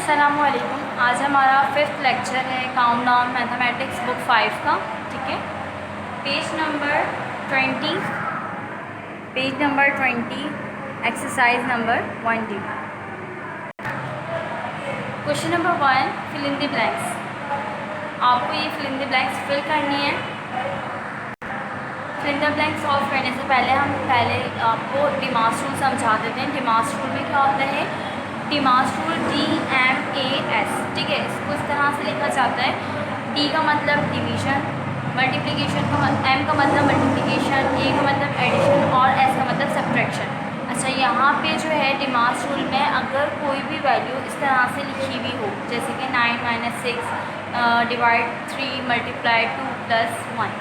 अस्सलामुअलैकुम। आज हमारा 5th लेक्चर है काउंटडाउन मैथमेटिक्स बुक 5 का। ठीक है, page number 20 exercise number 1D। Question number 1, fill in the blanks. आपको ये fill in the blanks fill करनी है। Fill in the blanks solve करने से पहले आपको डिमास रूल समझा देते हैं। डिमास रूल में क्या होता है? DMAS rule DMAS। ठीक है, इसको इस तरह से लिखा जाता है। D का मतलब डिवीज़न, मल्टीप्लिकेशन का M का मतलब मल्टीप्लिकेशन, A का मतलब एडिशन और S का मतलब सब्ट्रैक्शन। अच्छा, यहाँ पे जो है डिमास रूल में अगर कोई भी वैल्यू इस तरह से लिखी हुई हो, जैसे कि 9 - 6 डिवाइड 3 मल्टीप्लाई 2 + 1।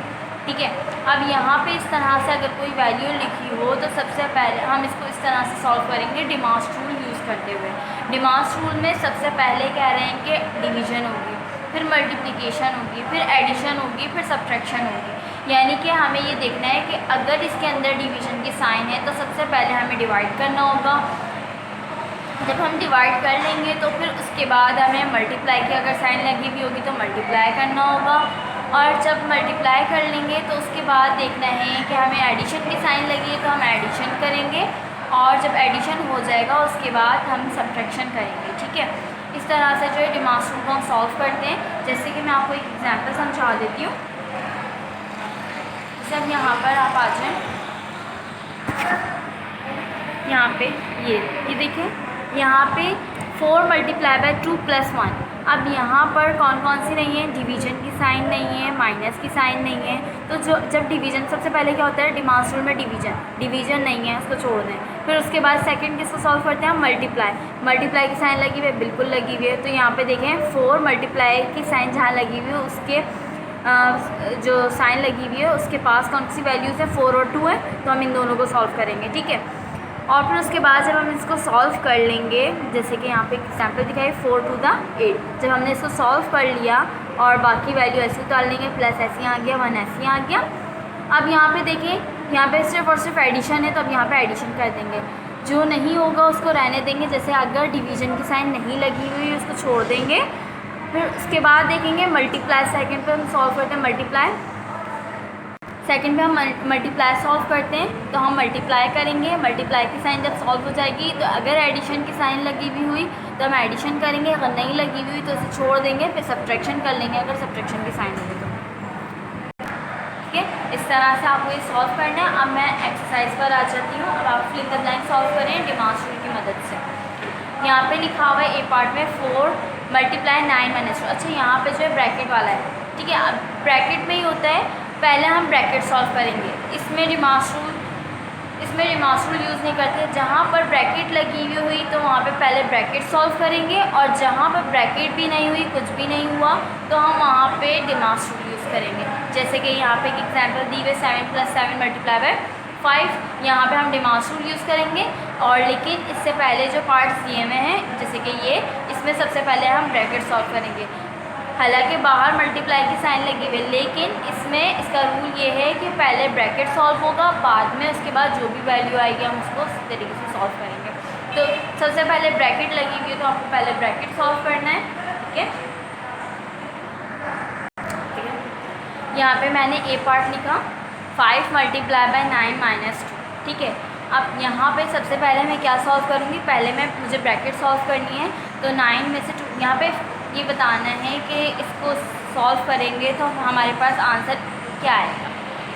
ठीक है, अब यहाँ पे इस तरह से अगर कोई वैल्यू लिखी हो तो सबसे पहले हम इसको इस तरह से सॉल्व करेंगे डिमास रूल यूज़ करते हुए। डिमास रूल में सबसे पहले कह रहे हैं कि डिवीज़न होगी, फिर मल्टीप्लिकेशन होगी, फिर एडिशन होगी, फिर सब्ट्रैक्शन होगी। यानी कि हमें ये देखना है कि अगर इसके अंदर डिवीज़न की साइन है तो सबसे पहले हमें डिवाइड करना होगा। जब हम डिवाइड कर लेंगे तो फिर उसके बाद हमें मल्टीप्लाई की अगर साइन लगी हुई होगी तो मल्टीप्लाई करना होगा, और जब मल्टीप्लाई कर लेंगे तो उसके बाद देखना है कि हमें एडिशन की साइन लगी है तो हम एडिशन करेंगे, और जब एडिशन हो जाएगा उसके बाद हम सब्ट्रैक्शन करेंगे। ठीक है, इस तरह से जो है डिमास रूल को हम सॉल्व करते हैं। जैसे कि मैं आपको एक एग्जांपल समझा देती हूँ। जैसे अब यहाँ पर आप आ जाएँ, यहाँ पे ये देखिए, यहाँ पे 4 × 2 + 1। अब यहाँ पर कौन कौन सी नहीं है? डिवीज़न की साइन नहीं है, माइनस की साइन नहीं है। तो जब डिवीज़न, सबसे पहले क्या होता है डिमास रूल में? डिवीज़न नहीं है, उसको छोड़ दें। फिर उसके बाद सेकंड किसको सॉल्व करते हैं हम? मल्टीप्लाई की साइन लगी हुई है, बिल्कुल लगी हुई है। तो यहाँ पे देखें 4 मल्टीप्लाई की साइन जहाँ लगी हुई है उसके जो साइन लगी हुई है उसके पास कौन सी वैल्यूज़ है? 4 और 2 है, तो हम इन दोनों को सॉल्व करेंगे। ठीक है, और फिर उसके बाद जब हम इसको सॉल्व कर लेंगे, जैसे कि यहाँ पे एक एग्जाम्पल दिखाई 4 × 8। जब हमने इसको सॉल्व कर लिया और बाकी वैल्यू ऐसे उतार लेंगे, प्लस ऐसे आ गया, 1 ऐसे आ गया। अब यहाँ पे देखिए, यहाँ पे सिर्फ और सिर्फ एडिशन है तो अब यहाँ पे एडिशन कर देंगे। जो नहीं होगा उसको रहने देंगे। जैसे अगर डिवीज़न की साइन नहीं लगी हुई उसको छोड़ देंगे। फिर उसके बाद देखेंगे मल्टीप्लाई, सेकेंड पे हम सॉल्व करते हैं मल्टीप्लाई। सेकंड पे हम मल्टीप्लाई सॉल्व करते हैं तो हम मल्टीप्लाई करेंगे। मल्टीप्लाई की साइन जब सॉल्व हो जाएगी तो अगर एडिशन की साइन लगी हुई तो हम एडिशन करेंगे, अगर नहीं लगी हुई तो इसे छोड़ देंगे, फिर सब्ट्रैक्शन कर लेंगे अगर सब्ट्रैक्शन की साइन लगी तो। ठीक है, इस तरह से आपको ये सॉल्व करना है। अब मैं एक्सरसाइज पर आ जाती हूँ। अब आप fill in the blank solve करें डिमास रूल की मदद से। यहाँ पे लिखा हुआ है ए पार्ट में 4 × 9 - 2। अच्छा, यहाँ पे जो है ब्रैकेट वाला है। ठीक है, अब ब्रैकेट में ही होता है, पहले हम ब्रैकेट सॉल्व करेंगे। इसमें डिमास रूल यूज़ नहीं करते। जहाँ पर ब्रैकेट लगी हुई तो वहाँ पे पहले ब्रैकेट सॉल्व करेंगे, और जहाँ पर ब्रैकेट भी नहीं हुई, कुछ भी नहीं हुआ, तो हम वहाँ पे डिमास रूल यूज़ करेंगे। जैसे कि यहाँ पे एक एग्जांपल दी हुई 7 + 7 × 5। यहाँ पे हम डिमास रूल यूज़ करेंगे, और लेकिन इससे पहले जो पार्ट्स दिए हुए हैं जैसे कि ये, इसमें सबसे पहले हम ब्रैकेट सॉल्व करेंगे। हालांकि बाहर मल्टीप्लाई की साइन लगी हुई है, लेकिन इसमें इसका रूल ये है कि पहले ब्रैकेट सॉल्व होगा, बाद में उसके बाद जो भी वैल्यू आएगी हम उसको उस तरीके से सॉल्व करेंगे। तो सबसे पहले ब्रैकेट लगी हुई है तो आपको पहले ब्रैकेट सॉल्व करना है। ठीक है, यहाँ पे मैंने ए पार्ट लिखा 5 × 9 - 2। ठीक है, अब यहाँ पे सबसे पहले मैं क्या सॉल्व करूँगी? पहले मुझे ब्रैकेट सॉल्व करनी है। तो 9 में से 2, यहाँ पे ये बताना है कि इसको सॉल्व करेंगे तो हमारे पास आंसर क्या आएगा,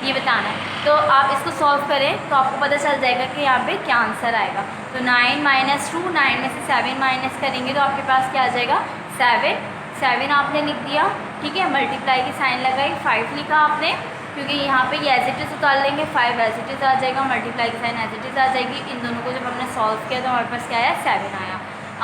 ये बताना है। तो आप इसको सॉल्व करें तो आपको पता चल जाएगा कि यहाँ पे क्या आंसर आएगा। तो 9 - 2, 9 में से 7 माइनस करेंगे तो आपके पास क्या आ जाएगा? 7 आपने लिख दिया। ठीक है, मल्टीप्लाई की साइन लगाई, 5 लिखा आपने, क्योंकि यहाँ पे ये एज इट इज़ उतार लेंगे, 5 एज इट इज़ आ जाएगा, मल्टीप्लाई की साइन एज इट इज़ आ जाएगी। इन दोनों को जब हमने सॉल्व किया तो हमारे पास क्या आया? 7 आया।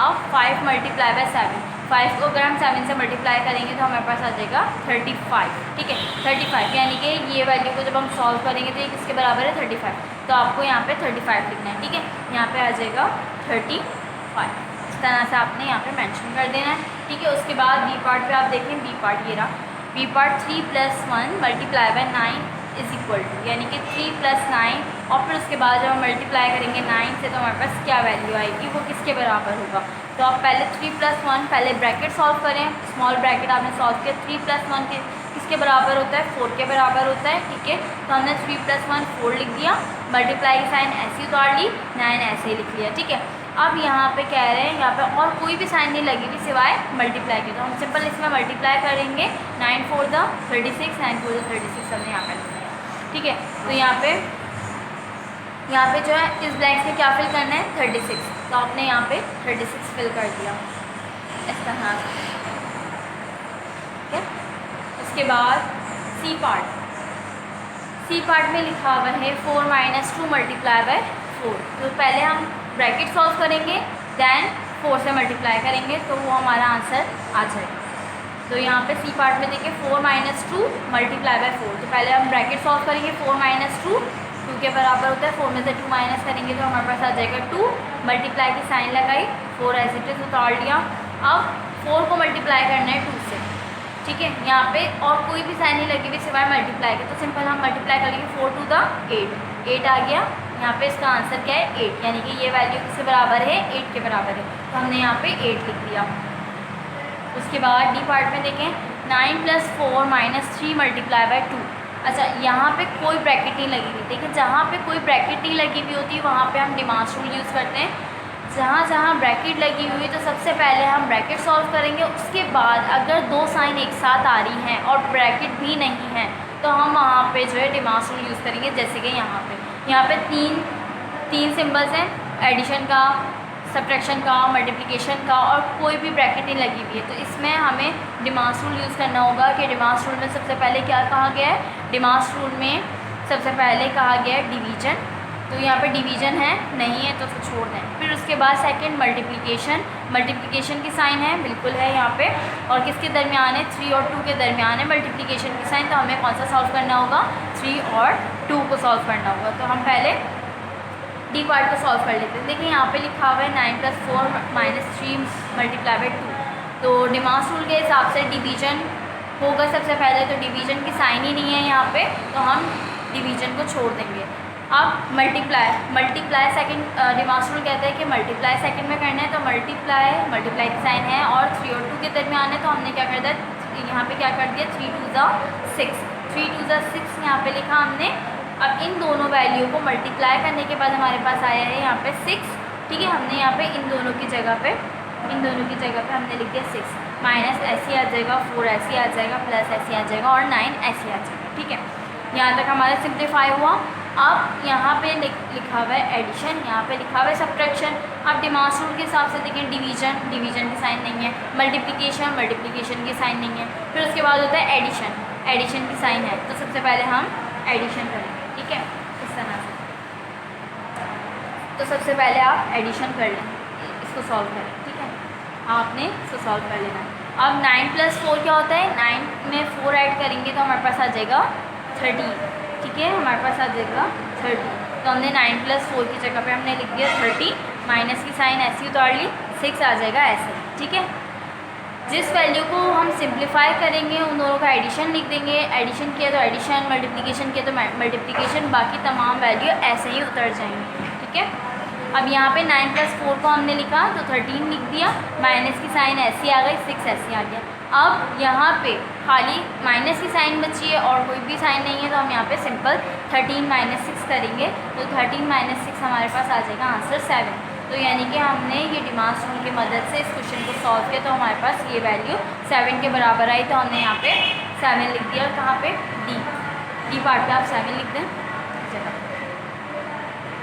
अब 5 × 7, 5 को अगर हम 7 से मल्टीप्लाई करेंगे तो हमारे पास आ जाएगा 35। ठीक है, 35 यानी कि ये वैल्यू को जब हम सॉल्व करेंगे तो ये किसके बराबर है? 35। तो आपको यहाँ पे 35 लिखना है। ठीक है, यहाँ पे आ जाएगा 35। इस तरह से आपने यहाँ पे मेंशन कर देना है। ठीक है, उसके बाद बी पार्ट पे आप देखें, बी पार्ट ये रहा। बी पार्ट 3 + 1 × 9 = यानी कि 3 + 9, और फिर उसके बाद जब हम मल्टीप्लाई करेंगे 9 से तो हमारे पास क्या वैल्यू आएगी? वो किसके बराबर होगा? तो आप पहले 3+1 पहले ब्रैकेट सॉल्व करें, स्मॉल ब्रैकेट आपने सॉल्व किया, 3+1 किसके बराबर होता है, 4 के बराबर होता है, ठीक है। तो हमने 3+1 4 लिख दिया, मल्टीप्लाई की साइन ऐसे उतार ली, 9 ऐसे ही लिख लिया, ठीक है। अब यहाँ पे कह रहे हैं यहाँ पे और कोई भी साइन नहीं लगी हुई सिवाय मल्टीप्लाई की, तो हम सिंपल इसमें मल्टीप्लाई करेंगे, 9 4 36, 9 4 36 हमने यहाँ पर लिख दिया, ठीक है। तो यहाँ पे जो है इस ब्लैंक्स में क्या फिल करना है, 36, तो आपने यहाँ पे 36 फिल कर दिया इस तरह से, ठीक है। उसके बाद सी पार्ट में लिखा हुआ है 4 - 2 मल्टीप्लाई बाय 4। तो पहले हम ब्रैकेट सॉल्व करेंगे, देन 4 से मल्टीप्लाई करेंगे, तो वो हमारा आंसर आ जाएगा। तो यहाँ पे सी पार्ट में देखिए 4 - 2 मल्टीप्लाई बाय 4। तो पहले हम ब्रैकेट सॉल्व करेंगे, 4 - 2 2 के बराबर होता है, 4 में से 2 माइनस करेंगे तो हमारे पास आ जाएगा 2, मल्टीप्लाई की साइन लगाई, 4 ऐसे थे उतार लिया। अब 4 को मल्टीप्लाई करना है 2 से, ठीक है। यहाँ पे और कोई भी साइन नहीं लगी हुई सिवाय मल्टीप्लाई के, तो सिंपल हम मल्टीप्लाई करेंगे, 4 2 8, 8 आ गया। यहाँ पे इसका आंसर क्या है, 8, यानी कि ये वैल्यू किसके बराबर है, 8 के बराबर है, तो हमने यहाँ पे 8 लिख दिया। उसके बाद डी पार्ट में देखें 9 + 4 - 3 मल्टीप्लाई बाय 2। अच्छा, यहाँ पे कोई ब्रैकेट नहीं लगी हुई, देखिए जहाँ पे कोई ब्रैकेट नहीं लगी हुई होती वहाँ पे हम डिमांस रूल यूज़ करते हैं। जहाँ ब्रैकेट लगी हुई तो सबसे पहले हम ब्रैकेट सॉल्व करेंगे, उसके बाद अगर दो साइन एक साथ आ रही हैं और ब्रैकेट भी नहीं है तो हम वहाँ पे जो है डिमांस रूल यूज़ करेंगे। जैसे कि यहाँ पे तीन सिंबल्स हैं, एडिशन का, सब्ट्रैक्शन का, मल्टीप्लिकेशन का, और कोई भी ब्रैकेट नहीं लगी हुई है, तो इसमें हमें डिमांस रूल यूज़ करना होगा कि डिमांस रूल में सबसे पहले क्या कहा गया है, डिमांस रूल में सबसे पहले कहा गया है डिवीजन। तो यहाँ पे डिवीजन है, नहीं है तो उसको छोड़ दें। फिर उसके बाद सेकंड मल्टीप्लिकेशन की साइन है, बिल्कुल है यहाँ पे, और किसके दरमियान है, 3 और 2 के दरमियान है मल्टीप्लिकेशन की साइन। तो हमें कौन सा सॉल्व करना होगा, 3 और 2 को सॉल्व करना होगा। तो हम पहले डी पार्ट को सॉल्व कर लेते हैं। देखिए यहाँ पे लिखा हुआ है 9 + 4 - 3 मल्टीप्लाई बाय 2। तो डिमांस रूल के हिसाब से डिवीजन होगा सबसे पहले, तो डिवीजन की साइन ही नहीं है यहाँ पे, तो हम डिवीजन को छोड़ देंगे। अब मल्टीप्लाई सेकंड, डिमांस रूल कहते हैं कि मल्टीप्लाई सेकंड में करना है, तो मल्टीप्लाई की साइन है और 3 और 2 के दरमियान है, तो हमने क्या कर दिया, यहाँ पे क्या कर दिया, 3 2 6, 3 2 6 यहाँ पे लिखा हमने। अब इन दोनों वैल्यू को मल्टीप्लाई करने के बाद हमारे पास आया है यहाँ पे 6, ठीक है। हमने यहाँ पे इन दोनों की जगह पे हमने लिख दिया 6, माइनस ऐसे आ जाएगा, 4 ऐसे आ जाएगा, प्लस ऐसे आ जाएगा और 9 ऐसे आ जाएगा, ठीक है। यहाँ तक हमारा सिंप्लीफाई हुआ। अब यहाँ पे लिखा हुआ है एडिशन, यहाँ पे लिखा हुआ है सब्ट्रैक्शन। अब डिमांस रूल के हिसाब से देखें, डिवीजन की साइन नहीं है, मल्टीप्लिकेशन की साइन नहीं है। फिर उसके बाद होता है एडिशन की साइन है, तो सबसे पहले हम एडिशन करेंगे, ठीक है, इस तरह से। तो सबसे पहले आप एडिशन कर लें, इसको सॉल्व करें, ठीक है, आपने इसको सॉल्व कर लेना है। अब 9 + 4 क्या होता है, 9 में 4 ऐड करेंगे तो हमारे पास आ जाएगा 30, ठीक है, हमारे पास आ जाएगा 30। तो हमने 9 + 4 की जगह पे हमने लिख दिया 30, माइनस की साइन ऐसी उतार ली, 6 आ जाएगा ऐसे, ठीक है। जिस वैल्यू को हम सिंप्लीफाई करेंगे उन दोनों का एडिशन लिख देंगे, एडिशन किया तो एडिशन, मल्टीप्लिकेशन किया तो मल्टीप्लिकेशन, बाकी तमाम वैल्यू ऐसे ही उतर जाएंगे, ठीक है। अब यहाँ पे 9 + 4 को हमने लिखा तो 13 लिख दिया, माइनस की साइन ऐसी आ गई, 6 ऐसी आ गया। अब यहाँ पे खाली माइनस की साइन बची है और कोई भी साइन नहीं है, तो हम यहाँ पे सिंपल 13 - 6 करेंगे, तो 13 - 6 हमारे पास आ जाएगा आंसर 7। तो यानी कि हमने ये डिमांस रूल की मदद से इस क्वेश्चन को सॉल्व किया, तो हमारे पास ये वैल्यू 7 के बराबर आई, तो हमने यहाँ पे 7 लिख दिया। कहाँ पे, डी पार्ट पे आप 7 लिख दें,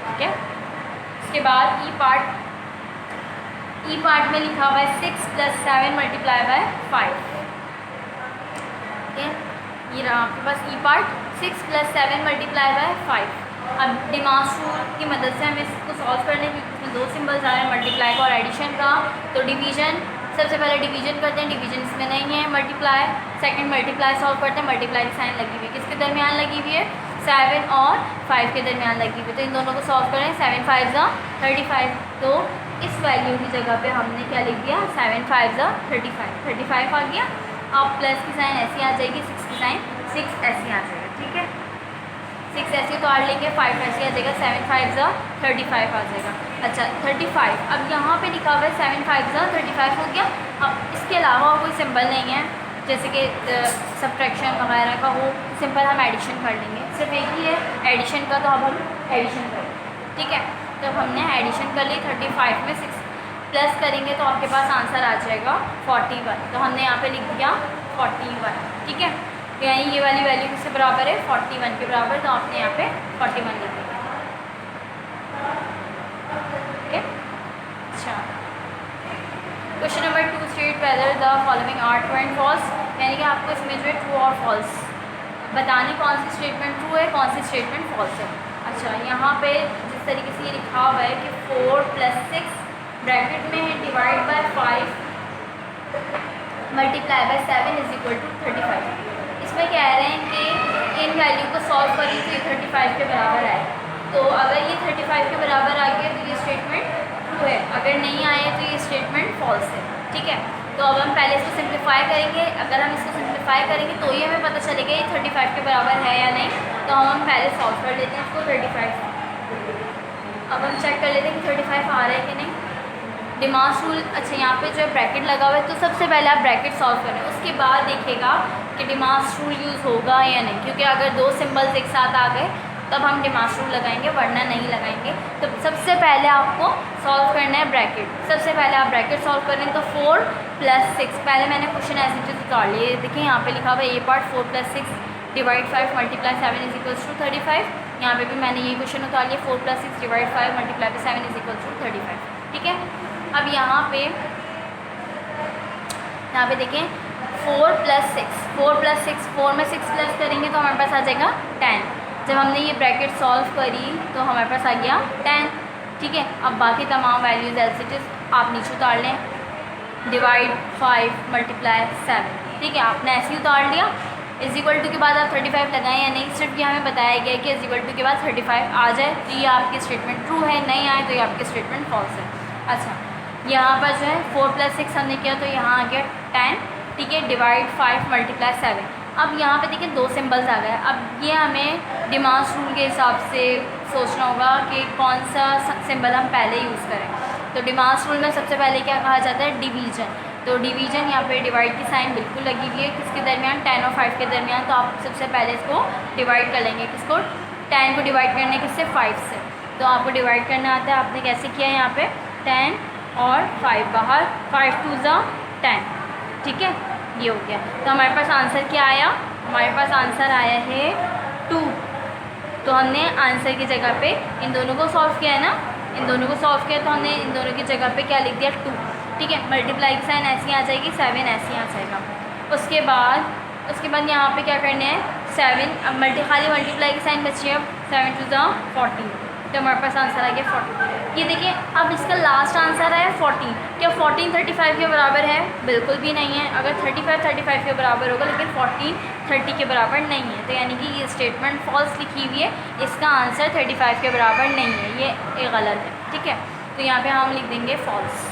ठीक है। उसके बाद ई पार्ट में लिखा हुआ है 6 + 7 मल्टीप्लाई बाय 5, ठीक है। ये रहा आपके पास ई पार्ट, 6 + 7 मल्टीप्लाई बाय 5। अब डिमांस रूल की मदद से हमें इसको सॉल्व करने की, इसमें दो सिंबल्स आ रहे हैं, मल्टीप्लाई का और एडिशन का। तो डिवीजन, सबसे पहले डिवीजन करते हैं, डिवीजन इसमें नहीं है, मल्टीप्लाई, सेकंड मल्टीप्लाई सॉल्व करते हैं, मल्टीप्लाई की साइन लगी हुई है, किसके दरमियान लगी हुई है, 7 और 5 के दरमियान लगी हुई है। तो इन दोनों को सॉल्व करें, 7 5 35, तो इस वैल्यू की जगह पे हमने क्या लिख दिया, 7 5 35 आ गया। अब प्लस की साइन ऐसी आ जाएगी, 6 की साइन 6 ऐसी आ जाएगी, ठीक है। 6 ऐसे उतार लेंगे, 5 ऐसे आ जाएगा, 7 5 ज़ा 35 आ जाएगा। अच्छा 35, अब यहाँ पे लिखा हुआ है 7 5 ज़ा 35 हो गया। अब इसके अलावा कोई सिंबल नहीं है जैसे कि सब्ट्रैक्शन वगैरह का, वो सिंपल हम एडिशन कर लेंगे, सिर्फ एक ही है एडिशन का, तो अब हम एडिशन करें। ठीक है, तो अब हमने एडिशन कर ली, 35 में 6 प्लस करेंगे तो आपके पास आंसर आ जाएगा 41। तो हमने यहाँ पे लिख दिया 41। ठीक है, तो यानी ये वाली वैल्यू किससे बराबर है, 41 के बराबर, तो आपने यहाँ पे 41 लिख दिया। ठीक है, अच्छा question number 2, state whether the following are true and false, यानी कि आपको इसमें जो है ट्रू और फॉल्स बताने कौन सी स्टेटमेंट ट्रू है, कौन सी स्टेटमेंट फॉल्स है। अच्छा यहाँ पे जिस तरीके से ये लिखा हुआ है कि 4 + 6 ब्रैकेट में है डिवाइड बाय 5 मल्टीप्लाई बाय 7 = 35। इसमें कह रहे हैं कि इन वैल्यू को सॉल्व करें तो ये 35 के बराबर आए। तो अगर ये 35 के बराबर आ गया तो ये स्टेटमेंट ट्रू है, अगर नहीं आए तो ये स्टेटमेंट फॉल्स है। ठीक है, तो अब हम पहले इसको सिंप्लीफाई करेंगे। अगर हम इसको सिंप्लीफाई करेंगे तो ये हमें पता चलेगा ये 35 के बराबर है या नहीं। तो हम पहले सॉल्व कर लेते हैं इसको 35। अब हम चेक कर लेते हैं कि 35 आ रहा है कि नहीं। डिमास रूल, अच्छा यहाँ पे जो है ब्रैकेट लगा हुआ है, तो सबसे पहले आप ब्रैकेट सॉल्व करें, उसके बाद देखिएगा कि डिमास रूल यूज़ होगा या नहीं, क्योंकि अगर दो सिंबल्स एक साथ आ गए तब हम डिमास रूल लगाएंगे, वरना नहीं लगाएंगे। तो सबसे पहले आपको सॉल्व करना है ब्रैकेट। सबसे पहले आप ब्रैकेट सॉल्व करें तो 4 + 6, पहले मैंने क्वेश्चन ऐसे चीज़ उतार लिए, देखिए यहाँ पे लिखा हुआ है ए पार्ट 4 + 6 डिवाइड 5 मल्टीप्लाई 7 = 35। यहाँ पे भी मैंने ये क्वेश्चन उतार लिया, 4 + 6 डिवाइड 5 मल्टीप्लाई 7 = 35। ठीक है, अब यहाँ पे देखें 4 + 6, 4 + 6, 4 में 6 प्लस करेंगे तो हमारे पास आ जाएगा 10। जब हमने ये ब्रैकेट सॉल्व करी तो हमारे पास आ गया 10। ठीक है, अब बाकी तमाम वैल्यूज एज इट इज़ आप नीचे उतार लें, डिवाइड 5 मल्टीप्लाई 7। ठीक है, आपने ऐसे ही उतार लिया। = के बाद आप 35 लगाएं या नहीं, सिर्फ ये हमें बताया गया कि = के बाद 35 आ जाए तो ये आपकी स्टेटमेंट ट्रू है, नहीं आए तो ये आपकी स्टेटमेंट फॉल्स है। अच्छा यहाँ पर जो है 4 + 6 हमने किया तो यहाँ आ गया 10। ठीक है, डिवाइड 5 मल्टीप्लाई 7। अब यहाँ पे देखिए दो सिंबल्स आ गए। अब ये हमें डिमास रूल के हिसाब से सोचना होगा कि कौन सा सिंबल हम पहले यूज़ करें। तो डिमास रूल में सबसे पहले क्या कहा जाता है, डिवीज़न। तो डिवीज़न यहाँ पे डिवाइड की साइन बिल्कुल लगी हुई है, किसके दरमियान, 10 और 5 के दरमियान। तो आप सबसे पहले इसको डिवाइड कर लेंगे, किसको, 10 को डिवाइड करने किससे, 5 से। तो आपको डिवाइड करना आता है, आपने कैसे किया यहाँ पे 10 और 5 बाहर, 5 × 2 = 10। ठीक है, ये हो गया। तो हमारे पास आंसर क्या आया, हमारे पास आंसर आया है 2। तो हमने आंसर की जगह पे इन दोनों को सॉल्व किया है ना, इन दोनों को सॉल्व किया तो हमने इन दोनों की जगह पे क्या लिख दिया, 2। ठीक है, मल्टीप्लाई की साइन ऐसी आ जाएगी, 7 ऐसी आ जाएगा। उसके बाद यहाँ पे क्या करना है, 7, अब खाली मल्टीप्लाई की साइन बची है, अब 7 × 2 = 14। तो हमारे पास आंसर आ गया 14। ये देखिए अब इसका लास्ट आंसर है 14। क्या 14 35 के बराबर है, बिल्कुल भी नहीं है। अगर 35 के बराबर होगा, लेकिन 14 30 के बराबर नहीं है, तो यानी कि ये स्टेटमेंट फॉल्स लिखी हुई है, इसका आंसर 35 के बराबर नहीं है, ये गलत है। ठीक है, तो यहाँ पे हम लिख देंगे फॉल्स।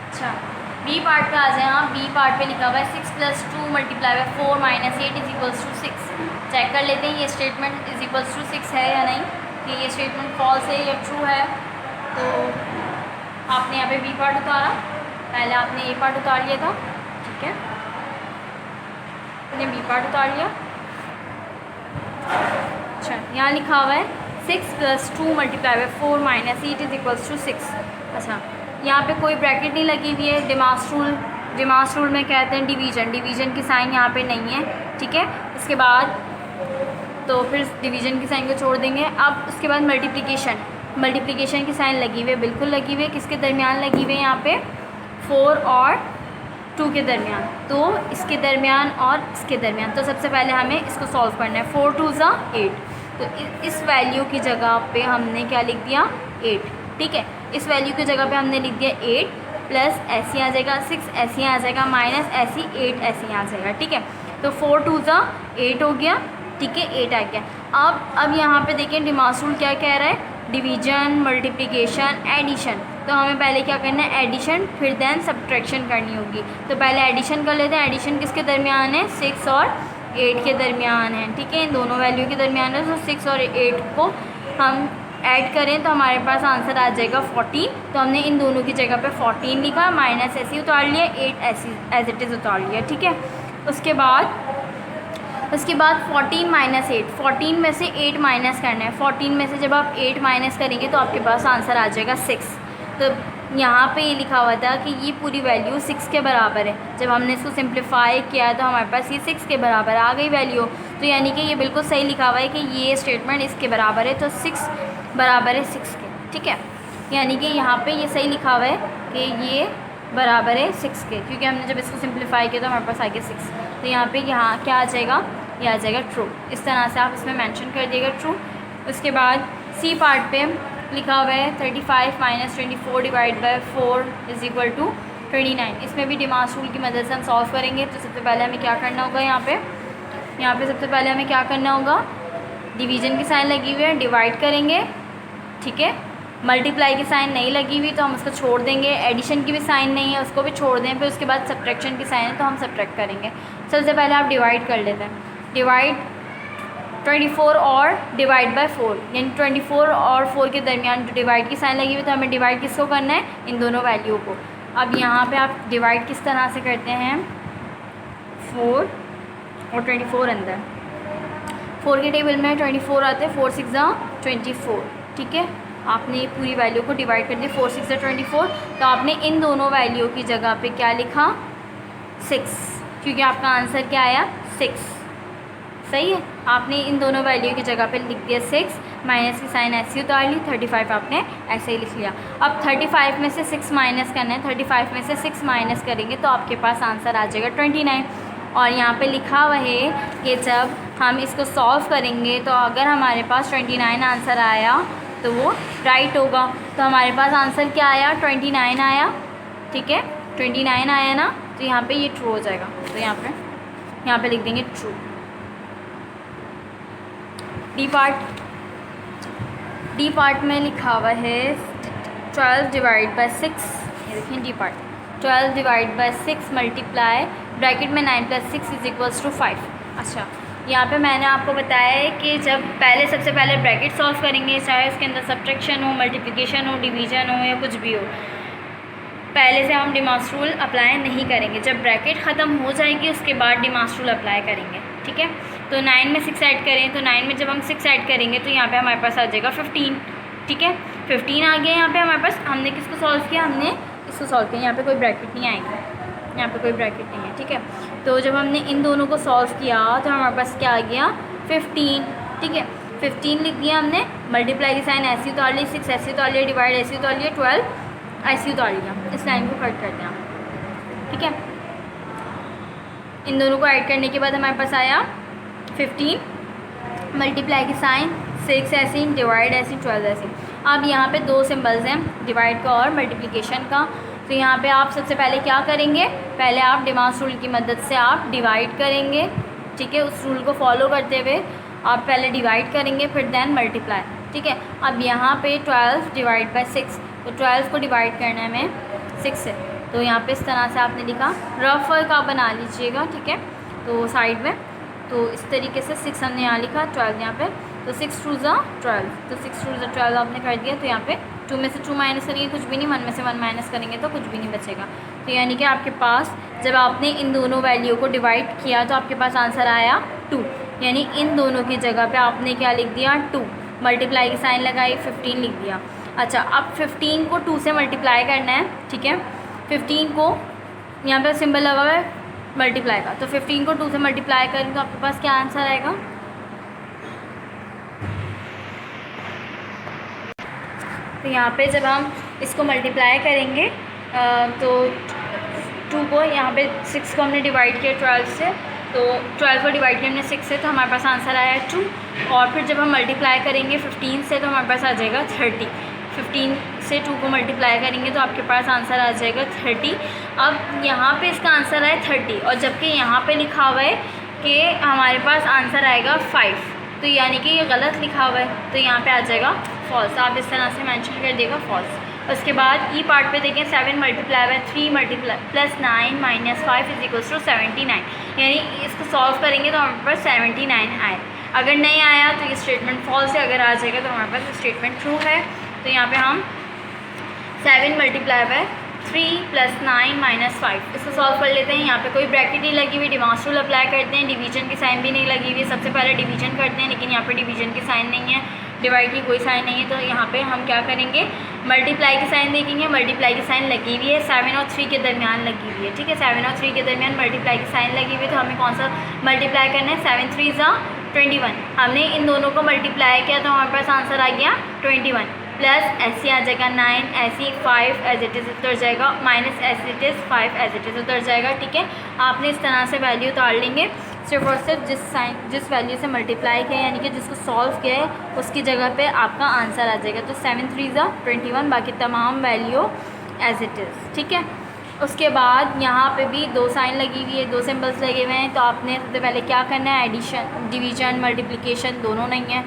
अच्छा बी पार्ट पे आ जाए। हाँ, बी पार्ट पे लिखा हुआ है 6 + 2 मल्टीप्लाई बाय 4 - 8 = 6। चेक कर लेते हैं ये स्टेटमेंट =6 है या नहीं, कि ये स्टेटमेंट फॉल्स है या ट्रू है। तो आपने यहाँ पे बी पार्ट उतारा, पहले आपने ए पार्ट उतार लिया था। ठीक है, आपने बी पार्ट उतार लिया। अच्छा यहाँ लिखा हुआ है 6 + 2 मल्टीप्लाई बाय 4 - 8 = 6। अच्छा यहाँ पे कोई ब्रैकेट नहीं लगी हुई है। डिमास रूल में कहते हैं डिवीज़न की साइन यहाँ पे नहीं है। ठीक है, इसके बाद तो फिर डिवीज़न की साइन को छोड़ देंगे। अब उसके बाद मल्टीप्लिकेशन की साइन लगी हुई है, बिल्कुल लगी हुई है। किसके दरमियान लगी हुई है, यहाँ पे 4 और 2 के दरमियान। तो इसके दरमियान और इसके दरमियान, तो सबसे पहले हमें इसको सॉल्व करना है। 4 × 2 = 8। तो इस वैल्यू की जगह पे हमने क्या लिख दिया, 8। ठीक है, इस वैल्यू की जगह पे हमने लिख दिया 8 प्लस ऐसे आ जाएगा 6, ऐसे आ जाएगा माइनस ऐसी 8 ऐसे आ जाएगा। ठीक है, तो 4 × 2 = 8 हो गया। ठीक है, 8 आ गया। अब यहाँ पे देखिए डिमास रूल क्या कह रहा है, डिवीज़न, मल्टीप्लिकेशन, एडिशन। तो हमें पहले क्या करना है, एडिशन, फिर देन सब्ट्रैक्शन करनी होगी। तो पहले एडिशन कर लेते हैं। एडिशन किसके दरमियान है, 6 और 8 के दरमियान है, ठीक है, इन दोनों वैल्यू के दरमियान है। तो 6 और 8 को हम ऐड करें तो हमारे पास आंसर आ जाएगा 14। तो हमने इन दोनों की जगह पे 14 लिखा, माइनस ऐसे ही उतार लिया, 8 ऐसी एज इट इज़ उतार लिया, ठीक है। उसके बाद 14 माइनस 8, 14 में से 8 माइनस करना है। 14 में से जब आप 8 माइनस करेंगे तो आपके पास आंसर आ जाएगा 6। तो यहाँ पे ये लिखा हुआ था कि ये पूरी वैल्यू 6 के बराबर है। जब हमने इसको सिंप्लीफाई किया तो हमारे पास ये 6 के बराबर आ गई वैल्यू। तो यानी कि ये बिल्कुल सही लिखा हुआ है कि ये स्टेटमेंट इसके बराबर है, तो 6 बराबर है 6 के, ठीक है। यानी कि यहाँ पे ये सही लिखा हुआ है कि ये बराबर है 6 के, क्योंकि हमने जब इसको सिंप्लीफाई किया तो हमारे पास आ गया 6। तो यहाँ पे यहाँ क्या आ जाएगा, ये आ जाएगा ट्रू। इस तरह से आप इसमें मेंशन कर दिएगा ट्रू। उसके बाद सी पार्ट पे लिखा हुआ है 35 minus 24 divide by 4 is equal to 29। इसमें भी डिमास रूल की मदद से हम सॉल्व करेंगे। तो सबसे पहले हमें क्या करना होगा, यहाँ पे सबसे पहले हमें क्या करना होगा, डिवीज़न की साइन लगी हुई है, डिवाइड करेंगे, ठीक है। मल्टीप्लाई की साइन नहीं लगी हुई तो हम उसको छोड़ देंगे, एडिशन की भी साइन नहीं है उसको भी छोड़ दें, फिर उसके बाद सब्ट्रैक्शन की साइन है तो हम सब्ट्रैक्ट करेंगे। सबसे पहले आप डिवाइड कर लेते हैं, डिवाइड 24 और डिवाइड बाय 4, यानी 24 और 4 के दरमियान जो डिवाइड की साइन लगी हुई तो हमें डिवाइड किसको करना है, इन दोनों वैल्यू को। अब यहाँ पे आप डिवाइड किस तरह से करते हैं, 4 और 24 अंदर, 4 के टेबल में 24 आते हैं, 4 6 24, ठीक है। आपने पूरी वैल्यू को डिवाइड कर दिया, 4 6 24। तो आपने इन दोनों वैल्यू की जगह पे क्या लिखा, 6, क्योंकि आपका आंसर क्या आया 6, सही है। आपने इन दोनों वैल्यू की जगह पे लिख दिया 6, माइनस की साइन ऐसी उतार ली, 35 आपने ऐसे ही लिख लिया। अब 35 में से 6 माइनस करना है, 35 में से 6 माइनस करेंगे तो आपके पास आंसर आ जाएगा 29। और यहाँ पे लिखा हुआ है कि जब हम इसको सॉल्व करेंगे तो अगर हमारे पास 29 आंसर आया तो वो राइट होगा। तो हमारे पास आंसर क्या आया, 29 आया, ठीक है, 29 आया ना, तो यहाँ पे ये ट्रू हो जाएगा। तो यहाँ पे लिख देंगे ट्रू। डी पार्ट में लिखा हुआ है 12 डिवाइड बाई 6, ये देखिए D part, 12 divide by 6 multiply bracket में 9 + 6 इज इक्वल्स टू 5। अच्छा, यहाँ पे मैंने आपको बताया है कि जब सबसे पहले ब्रैकेट सॉल्व करेंगे, चाहे उसके अंदर सब्ट्रैक्शन हो, मल्टीप्लिकेशन हो, डिवीज़न हो या कुछ भी हो, पहले से हम डिमास रूल अप्लाई नहीं करेंगे। जब ब्रैकेट ख़त्म हो जाएगी उसके बाद डिमास रूल अप्लाई करेंगे, ठीक है। तो 9 में 6 ऐड करें, तो 9 में जब हम 6 ऐड करेंगे तो यहाँ पे हमारे पास आ जाएगा 15, ठीक है। 15 आ गया यहाँ पे हमारे पास। हमने किसको सॉल्व किया, हमने इसको सॉल्व किया। यहाँ पे कोई ब्रैकेट नहीं आएगी, यहाँ पे कोई ब्रैकेट नहीं है, ठीक है। तो जब हमने इन दोनों को सॉल्व किया तो हमारे पास क्या आ गया 15, ठीक है। 15 लिख दिया हमने, मल्टीप्लाई की साइन ऐसी उतार ली, 6 ऐसी उतार लिया, डिवाइड ऐसी उतार लिया, 12 ऐसी उतार लिया। इस लाइन को कट कर दिया, ठीक है। इन दोनों को ऐड करने के बाद हमारे पास आया 15, मल्टीप्लाई की साइन, 6 ऐसी, डिवाइड ऐसी, 12 ऐसी। अब यहाँ पे दो सिंबल्स हैं, डिवाइड का और मल्टीप्लिकेशन का। तो यहाँ पे आप सबसे पहले क्या करेंगे, पहले आप डिमास रूल की मदद से आप डिवाइड करेंगे, ठीक है। उस रूल को फॉलो करते हुए आप पहले डिवाइड करेंगे, फिर देन मल्टीप्लाई, ठीक है। अब यहाँ पे 12 डिवाइड बाई 6, तो 12 को डिवाइड करना है हमें 6 से। तो यहाँ पे इस तरह से आपने लिखा, रफ वर्क आप बना लीजिएगा, ठीक है। तो साइड में तो इस तरीके से 6 हमने यहाँ लिखा, 12 यहाँ पे, तो 6 2 12, तो 6 2 12 आपने कर दिया। तो यहाँ पे 2 में से 2 माइनस करेंगे कुछ भी नहीं, 1 में से 1 माइनस करेंगे तो कुछ भी नहीं बचेगा। तो यानी कि आपके पास जब आपने इन दोनों वैल्यू को डिवाइड किया तो आपके पास आंसर आया 2, यानी इन दोनों की जगह पे आपने क्या लिख दिया 2, मल्टीप्लाई की साइन लगाई, 15 लिख दिया। अच्छा, अब 15 को 2 से मल्टीप्लाई करना है, ठीक है। 15 को यहाँ पे सिंबल लगा हुआ है मल्टीप्लाई का, तो 15 को 2 से मल्टीप्लाई करेंगे तो आपके पास क्या आंसर आएगा, तो यहाँ पे जब हम इसको मल्टीप्लाई करेंगे तो 2 को यहाँ पे 6 को हमने डिवाइड किया 12 से, तो 12 को डिवाइड किया हमने 6 से, तो हमारे पास आंसर आया 2। और फिर जब हम मल्टीप्लाई करेंगे 15 से तो हमारे पास आ जाएगा 30। 15 से 2 को मल्टीप्लाई करेंगे तो आपके पास आंसर आ जाएगा 30। अब यहाँ पे इसका आंसर है 30 और जबकि यहाँ पे लिखा हुआ है कि हमारे पास आंसर आएगा 5, तो यानी कि ये गलत लिखा हुआ है, तो यहाँ पे आ जाएगा फॉल्स। आप इस तरह से मेंशन कर देगा फॉल्स। उसके बाद ई पार्ट पे देखें 7 multiply by 3 multiply plus 9 minus 5 is equals to 79, यानी इसको सॉल्व करेंगे तो हमारे पास 79 आए। अगर नहीं आया तो ये स्टेटमेंट फॉल्स है, अगर आ जाएगा तो हमारे पास स्टेटमेंट ट्रू है। तो यहाँ पे हम 7 मल्टीप्लाई बाय 3 प्लस 9 माइनस 5 इसको सॉल्व कर लेते हैं। यहाँ पे कोई ब्रैकेट नहीं लगी हुई, डिमांस रूल अप्लाई करते हैं, डिवीजन की साइन भी नहीं लगी हुई है। सबसे पहले डिवीजन करते हैं, लेकिन यहाँ पे डिवीजन की साइन नहीं है, डिवाइड की कोई साइन नहीं है। तो यहाँ पे हम क्या करेंगे, मल्टीप्लाई की साइन देखेंगे, मल्टीप्लाई की साइन लगी हुई है, 7 और 3 के दरमियान लगी हुई है, ठीक है। 7 और 3 के दरमियान मल्टीप्लाई की साइन लगी हुई है, तो हमें कौन सा मल्टीप्लाई करना है, 7 3 ज़ा 21। हमने इन दोनों को मल्टीप्लाई किया तो हमारे पास आंसर आ गया 21, प्लस ऐसे आ जाएगा 9, ऐसी 5 एज इट इज़ उतर जाएगा, minus as it is 5 as it is उतर जाएगा, ठीक है। आपने इस तरह से वैल्यू उतार लेंगे, सिर्फ और सिर्फ जिस वैल्यू से मल्टीप्लाई किया यानी कि जिसको सॉल्व किया है उसकी जगह पे आपका आंसर आ जाएगा। तो 7 3 ज़ा 21, बाकी तमाम वैल्यू एज इट इज़, ठीक है। उसके बाद यहाँ पे भी 2 साइन लगी हुई है, 2 सिंबल्स लगे हुए हैं। तो आपने सबसे पहले क्या करना है, एडिशन, डिवीजन, मल्टीप्लिकेशन दोनों नहीं है,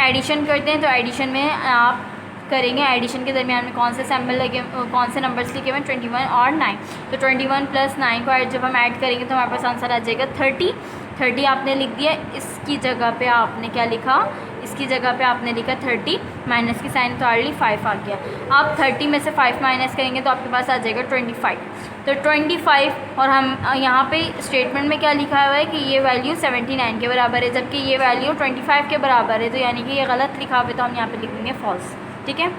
एडिशन करते हैं। तो एडिशन में आप करेंगे, एडिशन के दरमियान में कौन से सिंबल लगे, कौन से नंबर्स लिखे हुए हैं, 21 और 9। तो 21 प्लस 9 को जब हम ऐड करेंगे तो हमारे पास आंसर आ जाएगा 30 आपने लिख दिया। इसकी जगह पे आपने क्या लिखा, इसकी जगह पे आपने लिखा 30, माइनस की साइन उतार ली, 5 आ गया। आप 30 में से 5 माइनस करेंगे तो आपके पास आ जाएगा 25। तो 25, और हम यहाँ पे स्टेटमेंट में क्या लिखा हुआ है कि ये वैल्यू 79 के बराबर है, जबकि ये वैल्यू 25 के बराबर है। तो यानी कि ये गलत लिखा हुआ है, तो हम यहाँ पे लिख देंगे फॉल्स, ठीक है।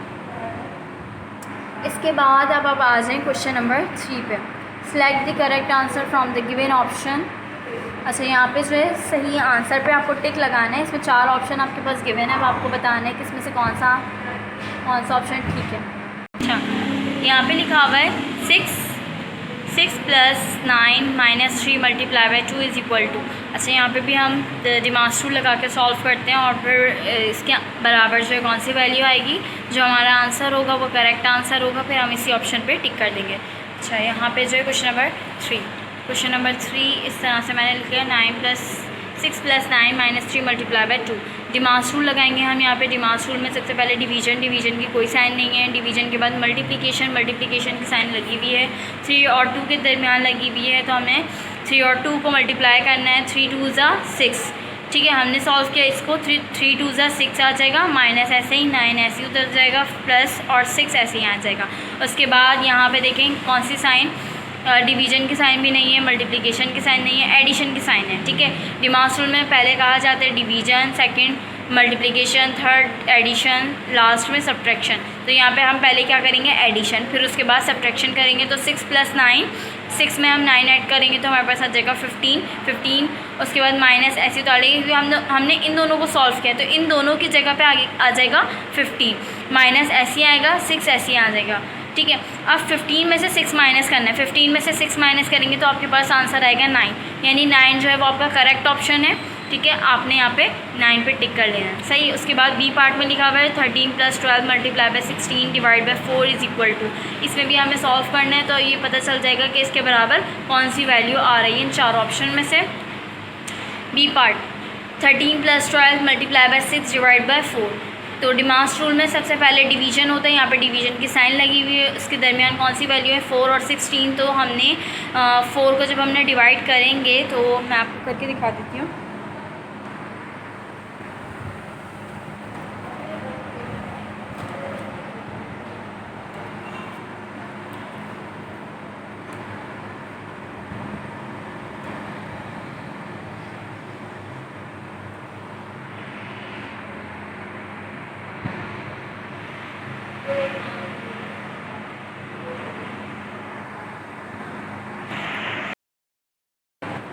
इसके बाद अब आप आ जाएँ क्वेश्चन नंबर 3 पे। Select the correct answer from the given option. अच्छा, यहाँ पे जो है सही आंसर पे आपको टिक लगाना है। इसमें 4 ऑप्शन आपके पास गिवन है, अब आपको बताना है कि इसमें से कौन सा ऑप्शन ठीक है। अच्छा, यहाँ पे लिखा हुआ है 6 plus 9 minus 3 multiply by 2 is equal to. अच्छा, यहाँ पे भी हम डिमांस रूल लगा के सॉल्व करते हैं और फिर इसके बराबर जो है कौन सी वैल्यू आएगी, जो हमारा आंसर होगा वो करेक्ट आंसर होगा, फिर हम इसी ऑप्शन पे टिक कर देंगे। अच्छा, यहाँ पे जो है क्वेश्चन नंबर 3 इस तरह से मैंने लिखा है 6 plus 9 minus 3 multiply by 2। DMAS rule लगाएंगे हम यहाँ पे। डिमांस रूल में सबसे पहले डिवीजन की कोई साइन नहीं है, डिवीजन के बाद मल्टीप्लिकेशन की साइन लगी हुई है, 3 और 2 के दरमियान लगी हुई है। तो हमें 3 और 2 को मल्टीप्लाई करना है, 3 2 ज़ा 6, ठीक है। हमने सॉल्व किया इसको, 3 2 ज़ा 6 आ जाएगा, माइनस ऐसे ही 9 ऐसे ही उतर जाएगा, प्लस और 6 ऐसे ही आ जाएगा। उसके बाद यहाँ पे देखें कौन सी साइन, डिवीजन की साइन भी नहीं है, मल्टीप्लिकेशन की साइन नहीं है, एडिशन की साइन है, ठीक है। डिमांस रूल में पहले कहा जाता है division, second multiplication, third edition, last में सब्ट्रैक्शन। तो यहाँ पे हम पहले क्या करेंगे, एडिशन, फिर उसके बाद सब्ट्रैक्शन करेंगे। तो 6 प्लस 9, 6 में हम 9 ऐड करेंगे तो हमारे पास आ जाएगा 15। उसके बाद माइनस ऐसे उतारेंगे क्योंकि हमने इन दोनों को सॉल्व किया, तो इन दोनों की जगह पे आगे आ जाएगा 15, माइनस ऐसे आएगा, 6 ऐसे आ जाएगा, ठीक है। अब 15 में से 6 माइनस करना है, 15 में से 6 माइनस करेंगे तो आपके पास आंसर आएगा 9, यानी 9 जो है वो आपका करेक्ट ऑप्शन है, ठीक है। आपने यहाँ पे 9 पे टिक कर लेना है, सही। उसके बाद बी पार्ट में लिखा हुआ है 13 plus 12 multiply by 16 divide by 4 is equal to. इसमें भी हमें सॉल्व करना है, तो ये पता चल जाएगा कि इसके बराबर कौन सी वैल्यू आ रही है इन 4 ऑप्शन में से। B part 13 plus 12 multiply by 6 divide by 4। तो डिमांस रूल में सबसे पहले डिवीजन होता है, यहाँ पे डिवीजन की साइन लगी हुई है, उसके दरमियान कौन सी वैल्यू है, 4 और 16। तो हमने 4 को जब हमने डिवाइड करेंगे तो मैं आपको करके दिखा देती हूँ।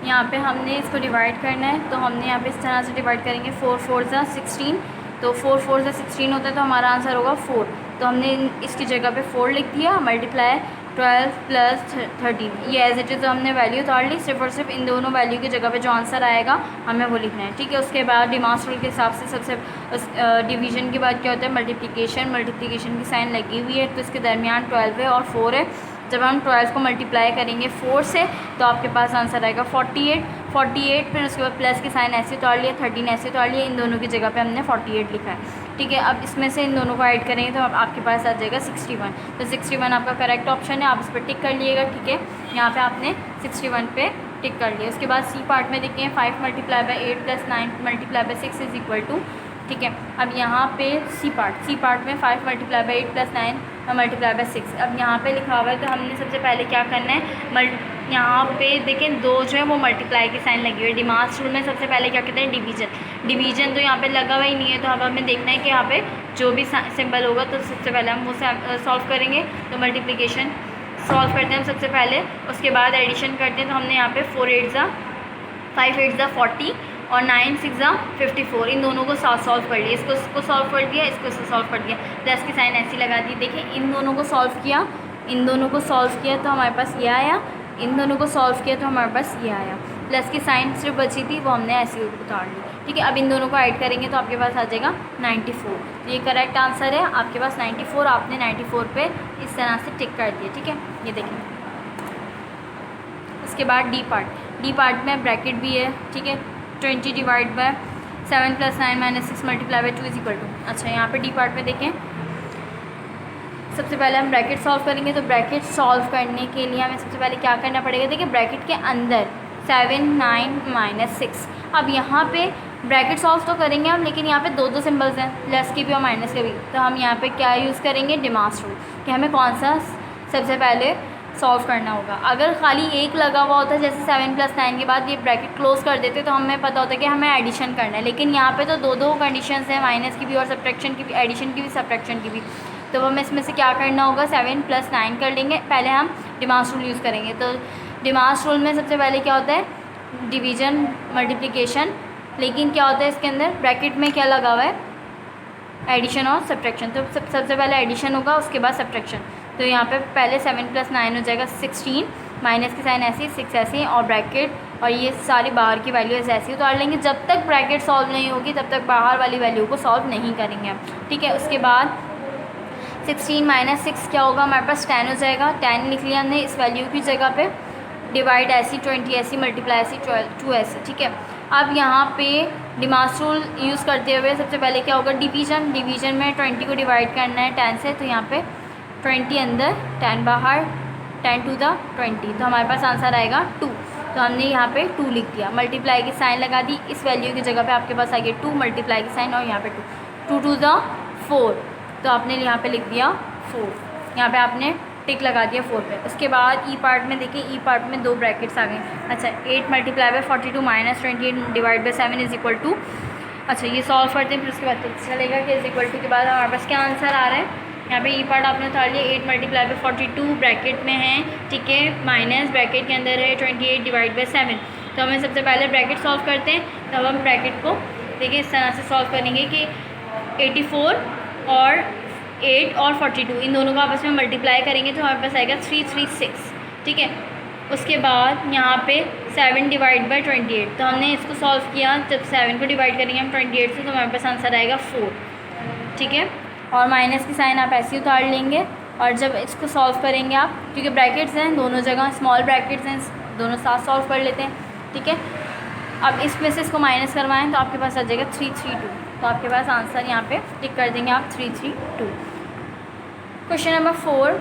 यहाँ पे हमने इसको डिवाइड करना है, तो हमने यहाँ पे इस तरह से डिवाइड करेंगे, 4 4 ज़ा 16। तो 4 4 ज़ा 16 होता है, तो हमारा आंसर होगा 4। तो हमने इसकी जगह पे 4 लिख दिया, मल्टीप्लाई 12 प्लस 13, ये एज इट इज़ हमने वैल्यू उतार ली। सिर्फ और सिर्फ इन दोनों वैल्यू की जगह पे जो आंसर आएगा हमें वो लिखना है, ठीक है। उसके बाद डिमांस रूल के हिसाब से सबसे डिवीजन के बाद क्या होता है, मल्टीप्लिकेशन की साइन लगी हुई है, तो इसके दरमियान 12 है और 4 है। जब हम 12 को मल्टीप्लाई करेंगे 4 से तो आपके पास आंसर आएगा 48। 48, फिर उसके बाद प्लस के साइन ऐसे उतार लिया, 13 ऐसे उतार लिया, इन दोनों की जगह पे हमने 48 लिखा है। ठीक है, अब इसमें से इन दोनों को ऐड करेंगे तो अब आपके पास आ जाएगा 61। तो 61 आपका करेक्ट ऑप्शन है, आप इस पर टिक कर लिएगा। ठीक है, यहाँ पे आपने 61 पे टिक कर लिया। उसके बाद सी पार्ट में देखिए 5 multiply by 8 plus 9 multiply by 6 is equal to. ठीक है, अब यहाँ पे सी पार्ट में 5 multiply by 8 plus 9 multiply by 6। अब यहाँ पे लिखा हुआ है तो हमने सबसे पहले क्या करना है, यहाँ पे देखें 2 जो है वो मल्टीप्लाई की साइन लगी हुई है। डिमास रूल में सबसे पहले क्या कहते हैं, डिवीजन तो यहाँ पे लगा हुआ ही नहीं है, तो अब हमें देखना है कि यहाँ पे जो भी सिंबल होगा तो सबसे पहले हम वो सॉल्व करेंगे। तो मल्टीप्लिकेशन सॉल्व करते हैं हम सबसे पहले, उसके बाद एडिशन करते हैं। तो हमने यहाँ पे 4 8 ज़ा 5 8 ज़ा 40 और 9 6 ज़ा 54, इन दोनों को सॉल्व कर लिया। इसको सॉल्व कर दिया, इसको सॉल्व कर दिया, प्लस की साइन ऐसी लगा दी। देखिए इन दोनों को सॉल्व किया, तो हमारे पास ये आया, इन दोनों को सॉल्व किया तो हमारे पास ये आया। प्लस की साइन सिर्फ बची थी, वो हमने ऐसे उतार ली। ठीक है, अब इन दोनों को ऐड करेंगे तो आपके पास आ जाएगा 94। तो ये करेक्ट आंसर है आपके पास 94। आपने 94 पे इस तरह से टिक कर दिया। ठीक है, ये देखिए। उसके बाद डी पार्ट में ब्रैकेट भी है। ठीक है, 20 divide by 7 plus 9 minus 6 multiply by 2 is equal to. अच्छा, यहाँ पे डी पार्ट में देखें, सबसे पहले हम ब्रैकेट सॉल्व करेंगे। तो ब्रैकेट सॉल्व करने के लिए हमें सबसे पहले क्या करना पड़ेगा, देखिए ब्रैकेट के अंदर 7 9 माइनस 6। अब यहाँ पे ब्रैकेट सॉल्व तो करेंगे हम, लेकिन यहाँ पे 2 सिंबल्स हैं, प्लस के भी और माइनस के भी। तो हम यहाँ पे क्या यूज़ करेंगे, डिमास रूल, कि हमें कौन सा सबसे पहले सॉल्व करना होगा। अगर खाली एक लगा हुआ होता है, जैसे 7 प्लस 9 के बाद ये ब्रैकेट क्लोज कर देते, तो हमें पता होता है कि हमें एडिशन करना है। लेकिन यहाँ पे तो 2 कंडीशंस हैं, माइनस की भी और सब्ट्रैक्शन की भी, एडिशन की भी सब्ट्रैक्शन की भी। तो हमें इसमें से क्या करना होगा, 7 प्लस 9 कर लेंगे। पहले हम डिमास रूल यूज़ करेंगे। तो डिमास रूल में सबसे पहले क्या होता है, डिवीज़न मल्टीप्लिकेशन, लेकिन क्या होता है इसके अंदर ब्रैकेट में क्या लगा हुआ है, एडिशन और सब्ट्रैक्शन। तो सबसे पहले एडिशन होगा, उसके बाद सब्ट्रैक्शन। तो यहाँ पे पहले 7 प्लस 9 हो जाएगा 16, माइनस की साइन ऐसी, 6 ऐसी, और ब्रैकेट और ये सारी बाहर की वैल्यूज़ ऐसी उतार लेंगे। जब तक ब्रैकेट सॉल्व नहीं होगी तब तक बाहर वाली वैल्यू को सॉल्व नहीं करेंगे हम। ठीक है, उसके बाद 16 माइनस 6 क्या होगा, हमारे पास 10 हो जाएगा। 10 लिख लिया हमने इस वैल्यू की जगह पे, डिवाइड ऐसी, 20 ऐसी, मल्टीप्लाई ऐसी, 2 ऐसी। ठीक है, अब यहाँ पे डिमास रूल यूज़ करते हुए सबसे पहले क्या होगा, डिवीज़न में 20 को डिवाइड करना है 10 से। तो यहाँ पे 20 अंदर, 10 बाहर, 10 टू द 20, तो हमारे पास आंसर आएगा 2। तो हमने यहाँ पे 2 लिख दिया, मल्टीप्लाई की साइन लगा दी, इस वैल्यू की जगह पे आपके पास आ गया 2, मल्टीप्लाई की साइन, और यहाँ पे 2 टू द 4, तो आपने यहाँ पे लिख दिया 4। यहाँ पे आपने टिक लगा दिया 4 पे। उसके बाद ई पार्ट में देखिए, ई पार्ट में 2 ब्रैकेट्स आ गए। अच्छा, 8 multiply by 42 minus 28 divide by 7 is equal to. अच्छा, ये सॉल्व करते हैं, फिर उसके बाद पता चलेगा कि इज इक्वल टू के बाद हमारे पास क्या आंसर आ रहा है। यहाँ पे ई पार्ट आपने उतार लिया, 8 मल्टीप्लाई बाई 42 ब्रैकेट में है। ठीक है, माइनस ब्रैकेट के अंदर है 28 डिवाइड बाई 7। तो हमें सबसे पहले ब्रैकेट सॉल्व करते हैं, तब हम ब्रैकेट को देखिए इस तरह से सॉल्व करेंगे कि 84 और 8 और 42 इन दोनों को आपस में मल्टीप्लाई करेंगे तो हमारे पास आएगा 336। ठीक है, उसके बाद यहाँ पे 7 डिवाइड बाई 28, तो हमने इसको सॉल्व किया, जब 7 को डिवाइड करेंगे हम 28 से तो हमारे पास आंसर आएगा 4। ठीक है, और माइनस की साइन आप ऐसे ही उतार लेंगे, और जब इसको सॉल्व करेंगे आप, क्योंकि ब्रैकेट्स हैं दोनों जगह, स्मॉल ब्रैकेट्स हैं, दोनों साथ सॉल्व कर लेते हैं। ठीक है, अब इसमें से इसको माइनस करवाएं तो आपके पास आ जाएगा 332। तो आपके पास आंसर यहाँ पे टिक कर देंगे आप 332। Question number 4,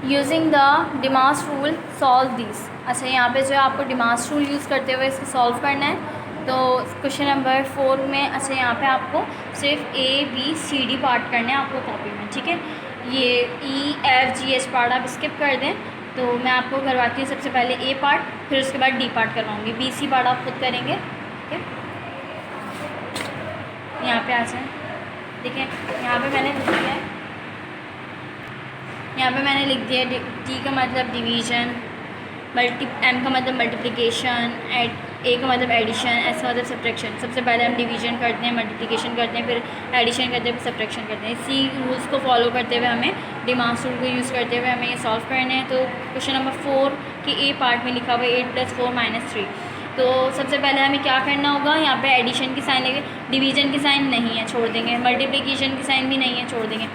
using the DMAS rule solve this. अच्छा, यहाँ पे जो है आपको डिमास रूल यूज़ करते हुए इसको सॉल्व करना है। तो क्वेश्चन नंबर 4 में अच्छा यहाँ पे आपको सिर्फ ABCD पार्ट करने हैं आपको कॉपी में। ठीक है, ये EFGH पार्ट आप स्किप कर दें। तो मैं आपको करवाती हूँ सबसे पहले A पार्ट, फिर उसके बाद D पार्ट करवाऊँगी, BC पार्ट आप खुद करेंगे। ठीक है, यहाँ पे आ जाए, देखिए यहाँ पे मैंने लिख दिया है, यहाँ पे मैंने लिख दिया D का मतलब डिवीज़न, M का मतलब मल्टीप्लिकेशन, A का मतलब एडिशन, S का मतलब सब्ट्रैक्शन। सबसे पहले हम डिवीज़न करते हैं, मल्टीप्लिकेशन करते हैं, फिर एडिशन करते हैं, फिर सब्ट्रैक्शन करते हैं। इसी रूल्स को फॉलो करते हुए हमें डिमास रूल को यूज़ करते हुए हमें ये सॉल्व करना है। तो क्वेश्चन नंबर 4 की A पार्ट में लिखा हुआ है 8 + 4 - 3। तो सबसे पहले हमें क्या करना होगा, यहाँ पे एडिशन की साइन लगे, डिवीज़न की साइन नहीं है, छोड़ देंगे, मल्टीप्लिकेशन की साइन भी नहीं है, छोड़ देंगे।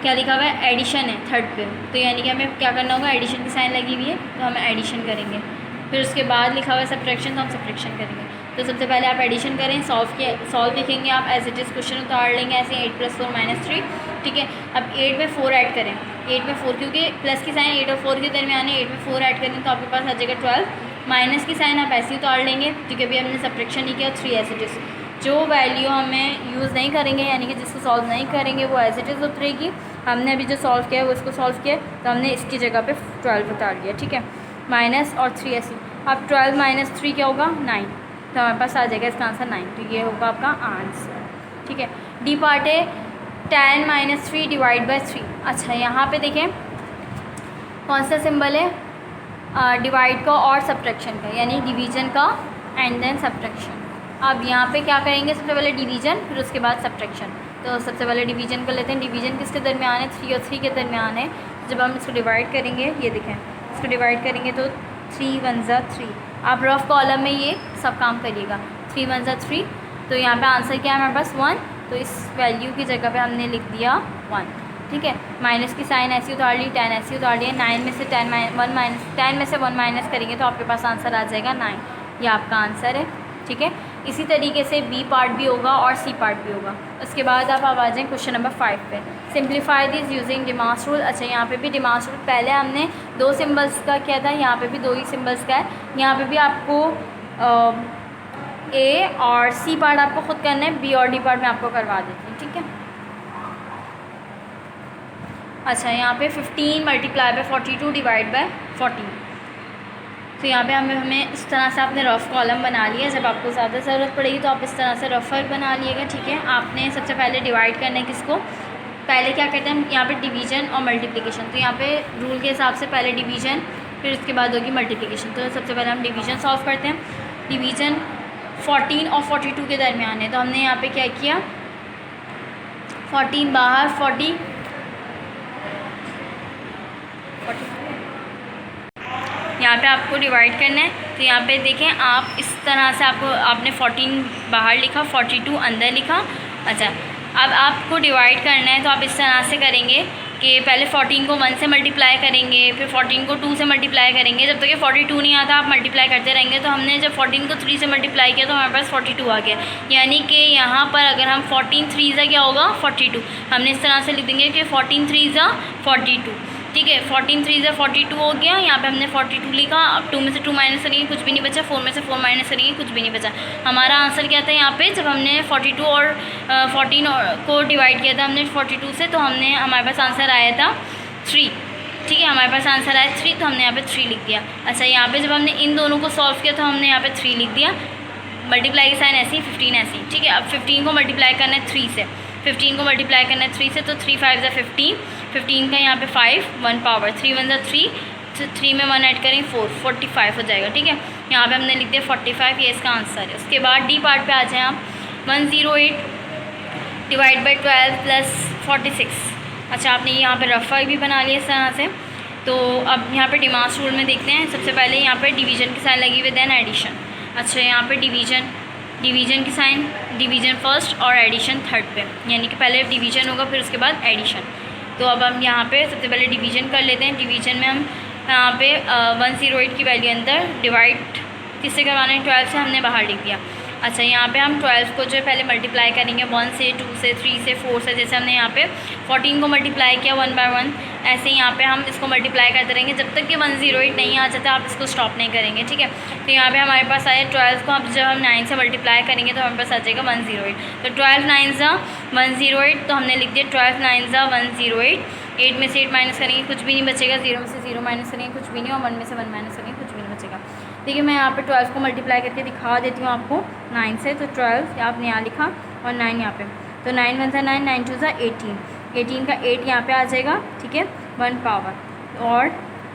क्या लिखा हुआ है, एडिशन है 3rd पे, तो यानी कि हमें क्या करना होगा, एडिशन की साइन लगी हुई है तो हम एडिशन करेंगे। फिर उसके बाद लिखा हुआ है सब्ट्रैक्शन, तो हम सब्ट्रैक्शन करेंगे। तो सबसे पहले आप एडिशन करें, सॉल्व लिखेंगे आप, एज इट इज़ क्वेश्चन उतार लेंगे ऐसे 8 + 4 - 3, ठीक है। अब 8 में 4 ऐड करें, 8 में 4 क्योंकि प्लस की साइन 8 और 4 के दरमियान है, 8 में 4 ऐड करें तो आपके पास आ जाएगा 12। माइनस की साइन आप ऐसे ही उतार लेंगे क्योंकि अभी हमने सब्ट्रैक्शन नहीं किया, 3 एज इट इज़। जो वैल्यू हमें यूज़ नहीं करेंगे यानी कि जिसको सॉल्व नहीं करेंगे वो एज इट इज़ उतरेगी। हमने अभी जो सॉल्व किया है वो इसको सॉल्व किया, तो हमने इसकी जगह पे 12 उतार लिया, ठीक है। माइनस और 3 ऐसे। अब 12 - 3 क्या होगा, 9, तो हमारे पास आ जाएगा इसका आंसर 9, तो ये होगा आपका आंसर, ठीक है। डी पार्ट है 10 - 3 / 3। अच्छा यहाँ पे देखें कौन सा सिंबल है, डिवाइड का और सब्ट्रैक्शन का, यानी डिवीज़न का एंड देन सब्ट्रैक्शन। अब यहाँ पे क्या करेंगे, सबसे पहले डिवीज़न फिर उसके बाद सब्ट्रैक्शन। तो सबसे पहले डिवीज़न कर लेते हैं। डिवीज़न किसके दरमियान है, 3 और 3 के दरमियान है। जब हम इसको डिवाइड करेंगे, ये देखें इसको डिवाइड करेंगे तो 3 × 1 = 3। आप रफ कॉलम में ये सब काम करिएगा, 3 × 1 = 3। तो यहाँ पे आंसर क्या है हमारे पास 1, तो इस वैल्यू की जगह पे हमने लिख दिया 1, ठीक है। माइनस की साइन ऐसी उतार ली, 10 ऐसी उतार लिया। 9 में से 10 में से 1 माइनस करेंगे तो आपके पास आंसर आ जाएगा 9, ये आपका आंसर है, ठीक है। इसी तरीके से बी पार्ट भी होगा और सी पार्ट भी होगा। उसके बाद आप आ जाएँ क्वेश्चन नंबर 5 पे। Simplify this using DMAS rule. अच्छा यहाँ पे भी डिमास रूल, पहले हमने 2 सिम्बल्स का किया था, यहाँ पे भी 2 ही सिम्बल्स का है। यहाँ पे भी आपको ए और सी पार्ट आपको खुद करना है, बी और डी पार्ट मैं आपको करवा देती हूँ, ठीक है। अच्छा यहाँ पे 15 × 42 / 14। तो यहाँ पे हमें इस तरह से आपने रफ़ कॉलम बना लिया। जब आपको ज़्यादा ज़रूरत पड़ेगी तो आप इस तरह से रफ़र बना लिएगा, ठीक है। आपने सबसे पहले डिवाइड करना है किसको, पहले क्या करते हैं हम यहाँ पे डिवीज़न और मल्टीप्लिकेशन। तो यहाँ पे रूल के हिसाब से पहले डिवीज़न फिर उसके बाद होगी मल्टीप्लिकेशन। तो सबसे पहले हम डिवीज़न सॉल्व करते हैं। डिवीज़न 14 और 42 के दरमियान है, तो हमने यहाँ पे क्या किया, 14 बाहर, 40 यहाँ पे आपको डिवाइड करना है। तो यहाँ पे देखें आप इस तरह से आपने 14 बाहर लिखा, 42 अंदर लिखा। अच्छा अब आपको डिवाइड करना है तो आप इस तरह से करेंगे कि पहले 14 को 1 से मल्टीप्लाई करेंगे, फिर 14 को 2 से मल्टीप्लाई करेंगे। जब तक ये 42 नहीं आता आप मल्टीप्लाई करते रहेंगे। तो हमने जब 14 को 3 से मल्टीप्लाई किया तो हमारे पास 42 आ गया। यानी कि यहाँ पर अगर हम 14 3 से क्या होगा 42, हमने इस तरह से लिख देंगे कि 14 3 से 42, ठीक है। 14 3 से 42 हो गया। यहाँ पे हमने 42 लिखा। अब 2 में से 2 माइनस करेंगे कुछ भी नहीं बचा, 4 में से 4 माइनस करेंगे कुछ भी नहीं बचा। हमारा आंसर क्या था यहाँ पे, जब हमने 42 और 14 को डिवाइड किया था हमने 42 से, तो हमारे पास आंसर आया था 3, ठीक है। हमारे पास आंसर आया 3, तो हमने यहाँ पे 3 लिख दिया। अच्छा यहाँ पे जब हमने इन दोनों को सॉल्व किया तो हमने यहाँ पे 3 लिख दिया। मल्टीप्लाई की साइन ऐसी, 15 ऐसी, ठीक है। अब 15 को मल्टीप्लाई करना है 3 से, 15 को मल्टीप्लाई करना है 3 से, तो 3 5 = 15, 15 का यहाँ पे 5, 1 पावर, 3 1 = 3, 3 में 1 ऐड करें 4, 45 हो जाएगा, ठीक है। यहाँ पे हमने लिख दिया 45, ये इसका आंसर है। उसके बाद डी पार्ट पे आ जाएँ आप, 108 / 12 + 46। अच्छा आपने यहाँ पे रफ़ा भी बना लिया इस तरह से। तो अब यहाँ पे डिमास रूल में देखते हैं। सबसे पहले यहाँ पे डिवीज़न की साइन लगी हुई, देन एडिशन। अच्छा यहाँ पे डिवीज़न की साइन, डिवीज़न फर्स्ट और एडिशन थर्ड पे, यानी कि पहले डिवीज़न होगा फिर उसके बाद एडिशन। तो अब हम यहाँ पे सबसे पहले डिवीज़न कर लेते हैं। डिवीज़न में हम यहाँ पे 108 की वैल्यू अंदर, डिवाइड किससे करवाना है, 12 से हमने बाहर लिख दिया। अच्छा यहाँ पे हम 12 को जो है पहले मल्टीप्लाई करेंगे 1 से, 2 से, 3 से, 4 से। जैसे हमने यहाँ पे 14 को मल्टीप्लाई किया 1 by 1, ऐसे ही यहाँ पे हम इसको मल्टीप्लाई करते रहेंगे जब तक कि 108 नहीं आ जाता आप इसको स्टॉप नहीं करेंगे, ठीक है। तो यहाँ पे हमारे पास आया 12 को, अब जब हम 9 से मल्टीप्लाई करेंगे तो हमारे पास आ जाएगा 108। तो 12 9 = 108, तो हमने लिख दिया 12 9 = 108। 8 में से 8 माइनस करेंगे कुछ भी नहीं बचेगा, 0 में से 0 माइनस करेंगे कुछ भी नहीं, और 1 में से 1 माइनस करेंगे कुछ भी नहीं बचेगा। देखिए मैं यहाँ पे 12 को मल्टीप्लाई करके दिखा देती हूँ आपको 9 से। तो 12 आपने यहाँ लिखा और 9 यहाँ पे, तो 9 1 = 9, 9 2 = 18, 18 का 8 यहाँ पे आ जाएगा, ठीक है, 1 पावर, और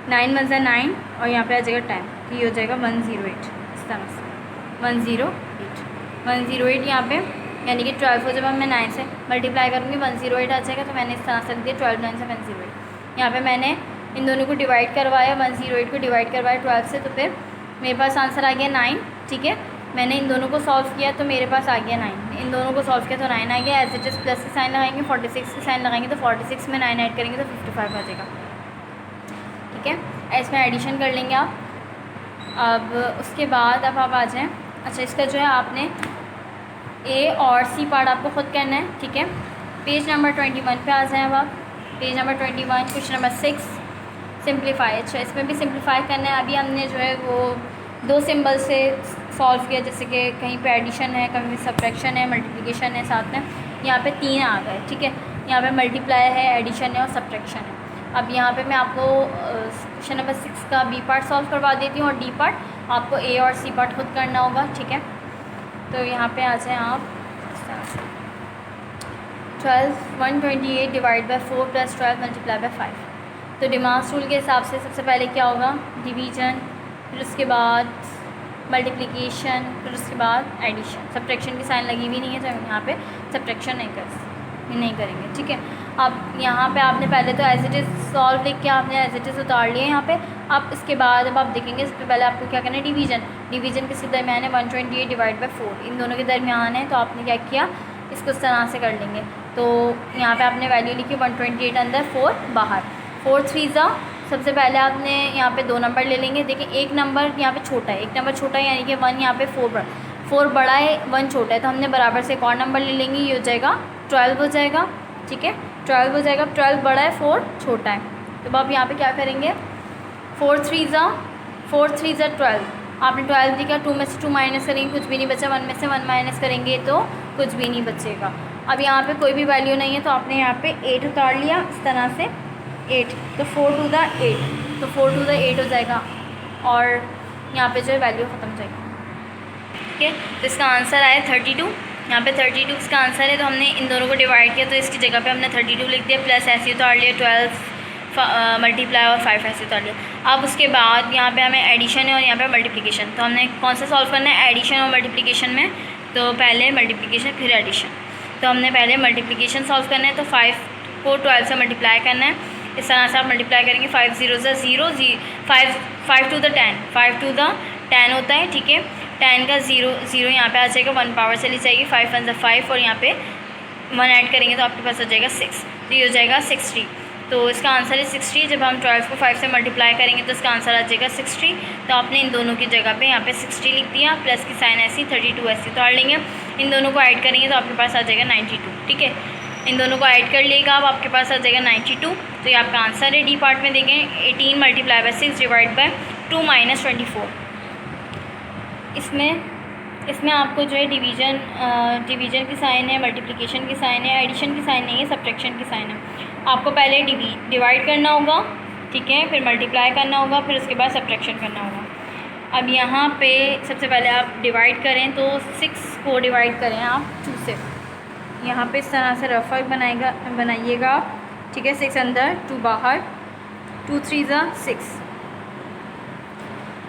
9 1 = 9 और यहाँ पे आ जाएगा 10, तो ये हो जाएगा 108 इस तरह से 108 यहाँ पे, यानी कि 12 को जब मैं 9 से मल्टीप्लाई करूँगी 108 आ जाएगा। तो मैंने इस तरह से दिया 12 9 से 108। यहाँ पे मैंने इन दोनों को डिवाइड करवाया, 108 को डिवाइड करवाया 12 से, तो फिर मेरे पास आंसर आ गया 9, ठीक है। मैंने इन दोनों को सॉल्व किया तो मेरे पास आ गया 9, इन दोनों को सॉल्व किया तो 9 आ गया। एज इट इज़ प्लस की साइन लगाएंगे, 46 की साइन लगाएंगे, तो 46 में 9 ऐड करेंगे तो 55 आ जाएगा, ठीक है। इसमें एडिशन कर लेंगे आप, अब उसके बाद अब आप आ जाएँ। अच्छा, इसका जो है आपने ए और सी पार्ट आपको ख़ुद करना है, ठीक है। पेज नंबर 21 पे आ जाएँ। अब आप page number 21 question number 6 simplify. अच्छा, इसमें भी सिंप्लीफाई करना है। अभी हमने जो है वो 2 सिंबल से सॉल्व किया, जैसे कि कहीं पे एडिशन है, कहीं पे सब्ट्रैक्शन है, मल्टीप्लिकेशन है, साथ में यहाँ पे 3 आ गए, ठीक है। यहाँ पे मल्टीप्लाई है, एडिशन है और सब्ट्रैक्शन है। अब यहाँ पे मैं आपको क्वेश्चन नंबर 6 का बी पार्ट सॉल्व करवा देती हूँ और डी पार्ट आपको ए और सी पार्ट खुद करना होगा, ठीक है। तो यहाँ पे आ जाएँ आप। 128 डिवाइड बाई 4 + 12 मल्टीप्लाई बाई 5। तो डिमास रूल के हिसाब से सबसे पहले क्या होगा, डिवीजन, फिर उसके बाद मल्टीप्लिकेशन, फिर उसके बाद एडिशन। सब्ट्रैक्शन की साइन लगी हुई नहीं है, तो हम यहाँ पे सब्ट्रैक्शन नहीं करेंगे, ठीक है। अब यहाँ पे आपने पहले तो एज इट इज़ सॉल्व लिख के आपने एज इट इज़ उतार लिए यहाँ पे। अब इसके बाद अब आप देखेंगे, सबसे पहले आपको क्या करना है, डिवीजन किसके दरमियान है, 128 डिवाइड बाई 4, इन दोनों के दरमियान है। तो आपने क्या किया, इसको इस तरह से कर लेंगे। तो यहाँ पे आपने वैल्यू लिखी 128 अंदर, 4 बाहर, 4 3 ज़ा। सबसे पहले आपने यहाँ पे 2 नंबर ले लेंगे। देखिए एक नंबर यहाँ पे छोटा है, एक नंबर छोटा है, यानी कि 1 यहाँ पे 4 बड़ा है, 1 छोटा है, तो हमने बराबर से एक और नंबर ले लेंगे। ये हो जाएगा 12 हो जाएगा, ठीक है, 12 हो जाएगा। 12 बड़ा है, 4 छोटा है। तो अब आप यहाँ पे क्या करेंगे, 4 3 ज़ा 12। आपने 12 लिखा, 2 में से 2 माइनस करेंगे, कुछ भी नहीं बचा। 1 में से 1 माइनस करेंगे तो कुछ भी नहीं बचेगा। अब यहाँ पे कोई भी वैल्यू नहीं है, तो आपने यहाँ पे 8 उतार लिया इस तरह से, 8। तो 4 2 ज़ा 8, तो 4 2 ज़ा 8 हो जाएगा और यहाँ पे जो है वैल्यू ख़त्म हो जाएगी, ठीक है। तो इसका आंसर आया 32। यहाँ पे 32 इसका आंसर है। तो हमने इन दोनों को डिवाइड किया, तो इसकी जगह पे हमने 32 लिख दिया, प्लस ऐसे उतार लिया 12 मल्टीप्लाई और 5 ऐसे उतार लिया। अब उसके बाद यहाँ पे हमें एडिशन है और यहाँ पे मल्टीप्लिकेशन। तो हमने कौन सा सॉल्व करना है, एडिशन और मल्टीप्लिकेशन में। तो पहले मल्टीप्लिकेशन फिर एडिशन। तो हमने पहले मल्टीप्लिकेशन सॉल्व करना है, तो 5 को 12 से मल्टीप्लाई करना है। इस तरह से आप मल्टीप्लाई करेंगे, 5 0 ज़ा 0, 5 2 ज़ा 10, 5 2 ज़ा 10 होता है, ठीक है। 10 का 0 यहाँ पे आ जाएगा, 1 पावर चली जाएगी, 5 1 ज़ा 5 और यहाँ पे 1 ऐड करेंगे तो आपके पास आ जाएगा 6। तो ये हो जाएगा 60। तो इसका आंसर है 60। जब हम 12 को 5 से मल्टीप्लाई करेंगे तो इसका आंसर आ जाएगा 60। तो आपने इन दोनों की जगह पे यहाँ पे 60 लिख दिया, प्लस की साइन ऐसी, 32 ऐसी उतार लेंगे। इन दोनों को ऐड करेंगे तो आपके पास आ जाएगा 92, ठीक है। इन दोनों को ऐड कर लेगा, अब आपके पास आ जाएगा 92। तो ये आपका आंसर है। डी पार्ट में देखें, 18 multiply by 6 divide by 2 minus 24। इसमें आपको जो है डिवीजन की साइन है, मल्टीप्लिकेशन की साइन है, एडिशन की साइन नहीं है, सब्ट्रैक्शन की साइन है। आपको पहले डिवाइड करना होगा, ठीक है, फिर मल्टीप्लाई करना होगा, फिर उसके बाद सब्ट्रैक्शन करना होगा। अब यहाँ पे सबसे पहले आप डिवाइड करें, तो 6 को डिवाइड करें आप 2 से। यहाँ पे इस तरह से रफ बनाइएगा आप, ठीक है। 6 अंदर, 2 बाहर, 2 3 ज़ा 6।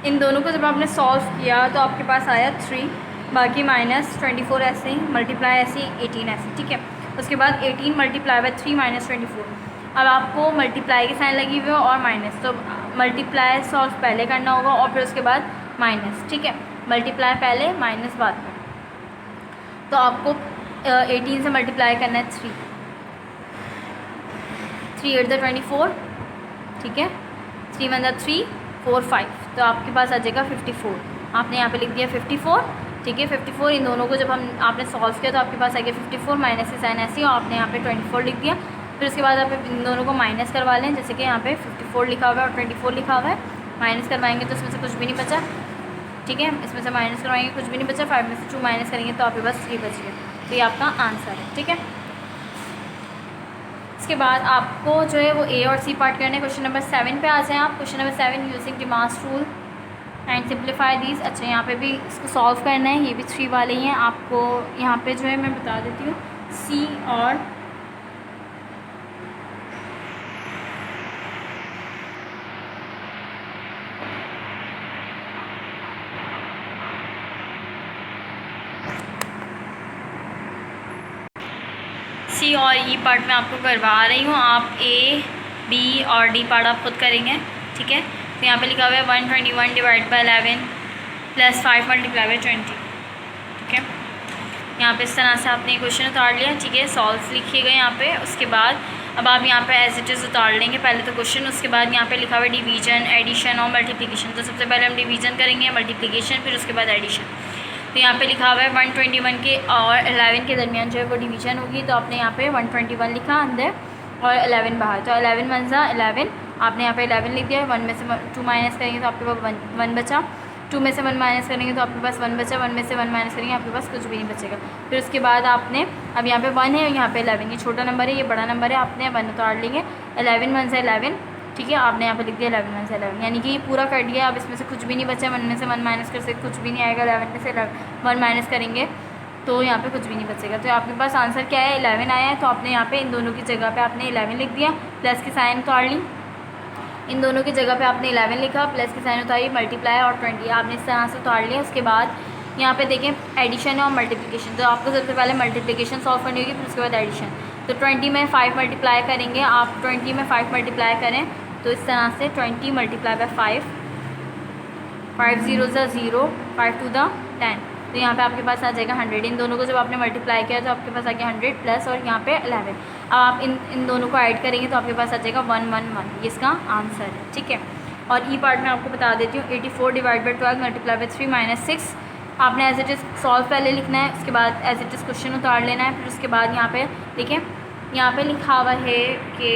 इन दोनों को जब आपने सॉल्व किया तो आपके पास आया 3, बाकी माइनस 24 ऐसे ही, मल्टीप्लाई ऐसे ही 18 ऐसे, ठीक है। उसके बाद 18 मल्टीप्लाई बाई 3 माइनस 24। अब आपको मल्टीप्लाई की साइन लगी हुई हो और माइनस, तो मल्टीप्लाई सॉल्व पहले करना होगा और फिर उसके बाद माइनस, ठीक है। मल्टीप्लाई पहले, माइनस बाद में। तो आपको 18 से मल्टीप्लाई करना है 3 8 ज़ा 24, ठीक है। 3 1 ज़ा 3 4 5, तो आपके पास आ जाएगा 54। आपने यहाँ पे लिख दिया 54, ठीक है। 54 इन दोनों को जब आपने सॉल्व किया तो आपके पास आ गया 54, माइनस की साइन ऐसी, और आपने यहाँ पे 24 लिख दिया। फिर उसके बाद आप इन दोनों को माइनस करवा लें, जैसे कि यहाँ पे 54 लिखा हुआ है और 24 लिखा हुआ है। माइनस करवाएंगे तो इसमें से कुछ भी नहीं बचा, ठीक है। इसमें से माइनस करवाएंगे, कुछ भी नहीं बचा। 5 में से 2 माइनस करेंगे तो आपके पास 3 बच गया। तो ये आपका आंसर है, ठीक है। इसके बाद आपको जो है वो ए और सी पार्ट करने। क्वेश्चन नंबर 7 पे आ जाएँ आप। Question number 7, using DMAS rule and simplify these. अच्छा, यहाँ पे भी इसको सॉल्व करना है, ये भी 3 वाले ही हैं। आपको यहाँ पे जो है मैं बता देती हूँ, सी और ई पार्ट में आपको करवा रही हूँ। आप ए, बी और डी पार्ट आप खुद करेंगे, ठीक है। तो यहाँ पे लिखा हुआ है 121 divide by 11 plus 5 multiply by 20, ठीक है। यहाँ पे इस तरह से आपने क्वेश्चन उतार लिया, ठीक है। सॉल्व लिखिएगा यहाँ पे। उसके बाद अब आप यहाँ पे एज इट इज़ उतार लेंगे पहले तो क्वेश्चन, उसके बाद यहाँ पे लिखा हुआ है डिवीजन, एडिशन और मल्टीप्लिकेशन। तो सबसे पहले हम डिवीजन करेंगे, मल्टीप्लिकेशन, फिर उसके बाद एडिशन। तो यहाँ पे लिखा हुआ है 121 के और 11 के दरमियान जो है वो डिवीजन होगी, तो आपने यहाँ पे 121 लिखा अंदर और 11 बाहर, तो 11 वन सा 11, आपने यहाँ पे 11 लिख दिया। 1 में से 2 माइनस करेंगे तो आपके पास 1 बचा, 2 में से 1 माइनस करेंगे तो आपके पास 1 बचा, 1 में से 1 माइनस करेंगे आपके पास कुछ भी नहीं बचेगा। फिर उसके बाद आपने अब यहाँ पे 1 है और यहाँ पे 11, ये छोटा नंबर है, ये बड़ा नंबर है, आपने 1 उतार लेंगे। 11 वन से 11, ठीक है, आपने यहाँ पे लिख दिया 11 वन से 11, यानी कि ये पूरा कट गया। अब इसमें से कुछ भी नहीं बचा, 1 में से 1 माइनस कर सकते कुछ भी नहीं आएगा, 11 में से 1 माइनस करेंगे तो यहाँ पे कुछ भी नहीं बचेगा। तो आपके पास आंसर क्या है, 11 आया है। तो आपने यहाँ पे इन दोनों की जगह पे आपने 11 लिख दिया, प्लस की साइन उतार ली, इन दोनों की जगह पे आपने 11 लिखा, प्लस की साइन उतारी, मल्टीप्लाई और 20 आपने इस तरह से उतार लिया। उसके बाद यहाँ पे देखें एडिशन और मल्टीप्लिकेशन, तो आपको सबसे पहले मल्टीप्लिकेशन सॉल्व करनी होगी, फिर उसके बाद एडिशन। तो 20 में 5 मल्टीप्लाई करेंगे, आप 20 में 5 मल्टीप्लाई करें तो इस तरह से 20 मल्टीप्लाई बाय 5, 5 0 0, 5 2 10, तो यहाँ पे आपके पास आ जाएगा 100। इन दोनों को जब आपने मल्टीप्लाई किया तो आपके पास आ गया 100 प्लस और यहाँ पे 11। अब आप इन दोनों को ऐड करेंगे तो आपके पास आ जाएगा 111, ये इसका आंसर है, ठीक है। और ई पार्ट में आपको बता देती हूँ, 84 divide by 12 multiply by 3 minus 6, आपने एज इट इज़ सॉल्व पहले लिखना है, उसके बाद एज इट इज़ क्वेश्चन उतार लेना है। फिर उसके बाद यहाँ पे देखिए, यहाँ पे लिखा हुआ है कि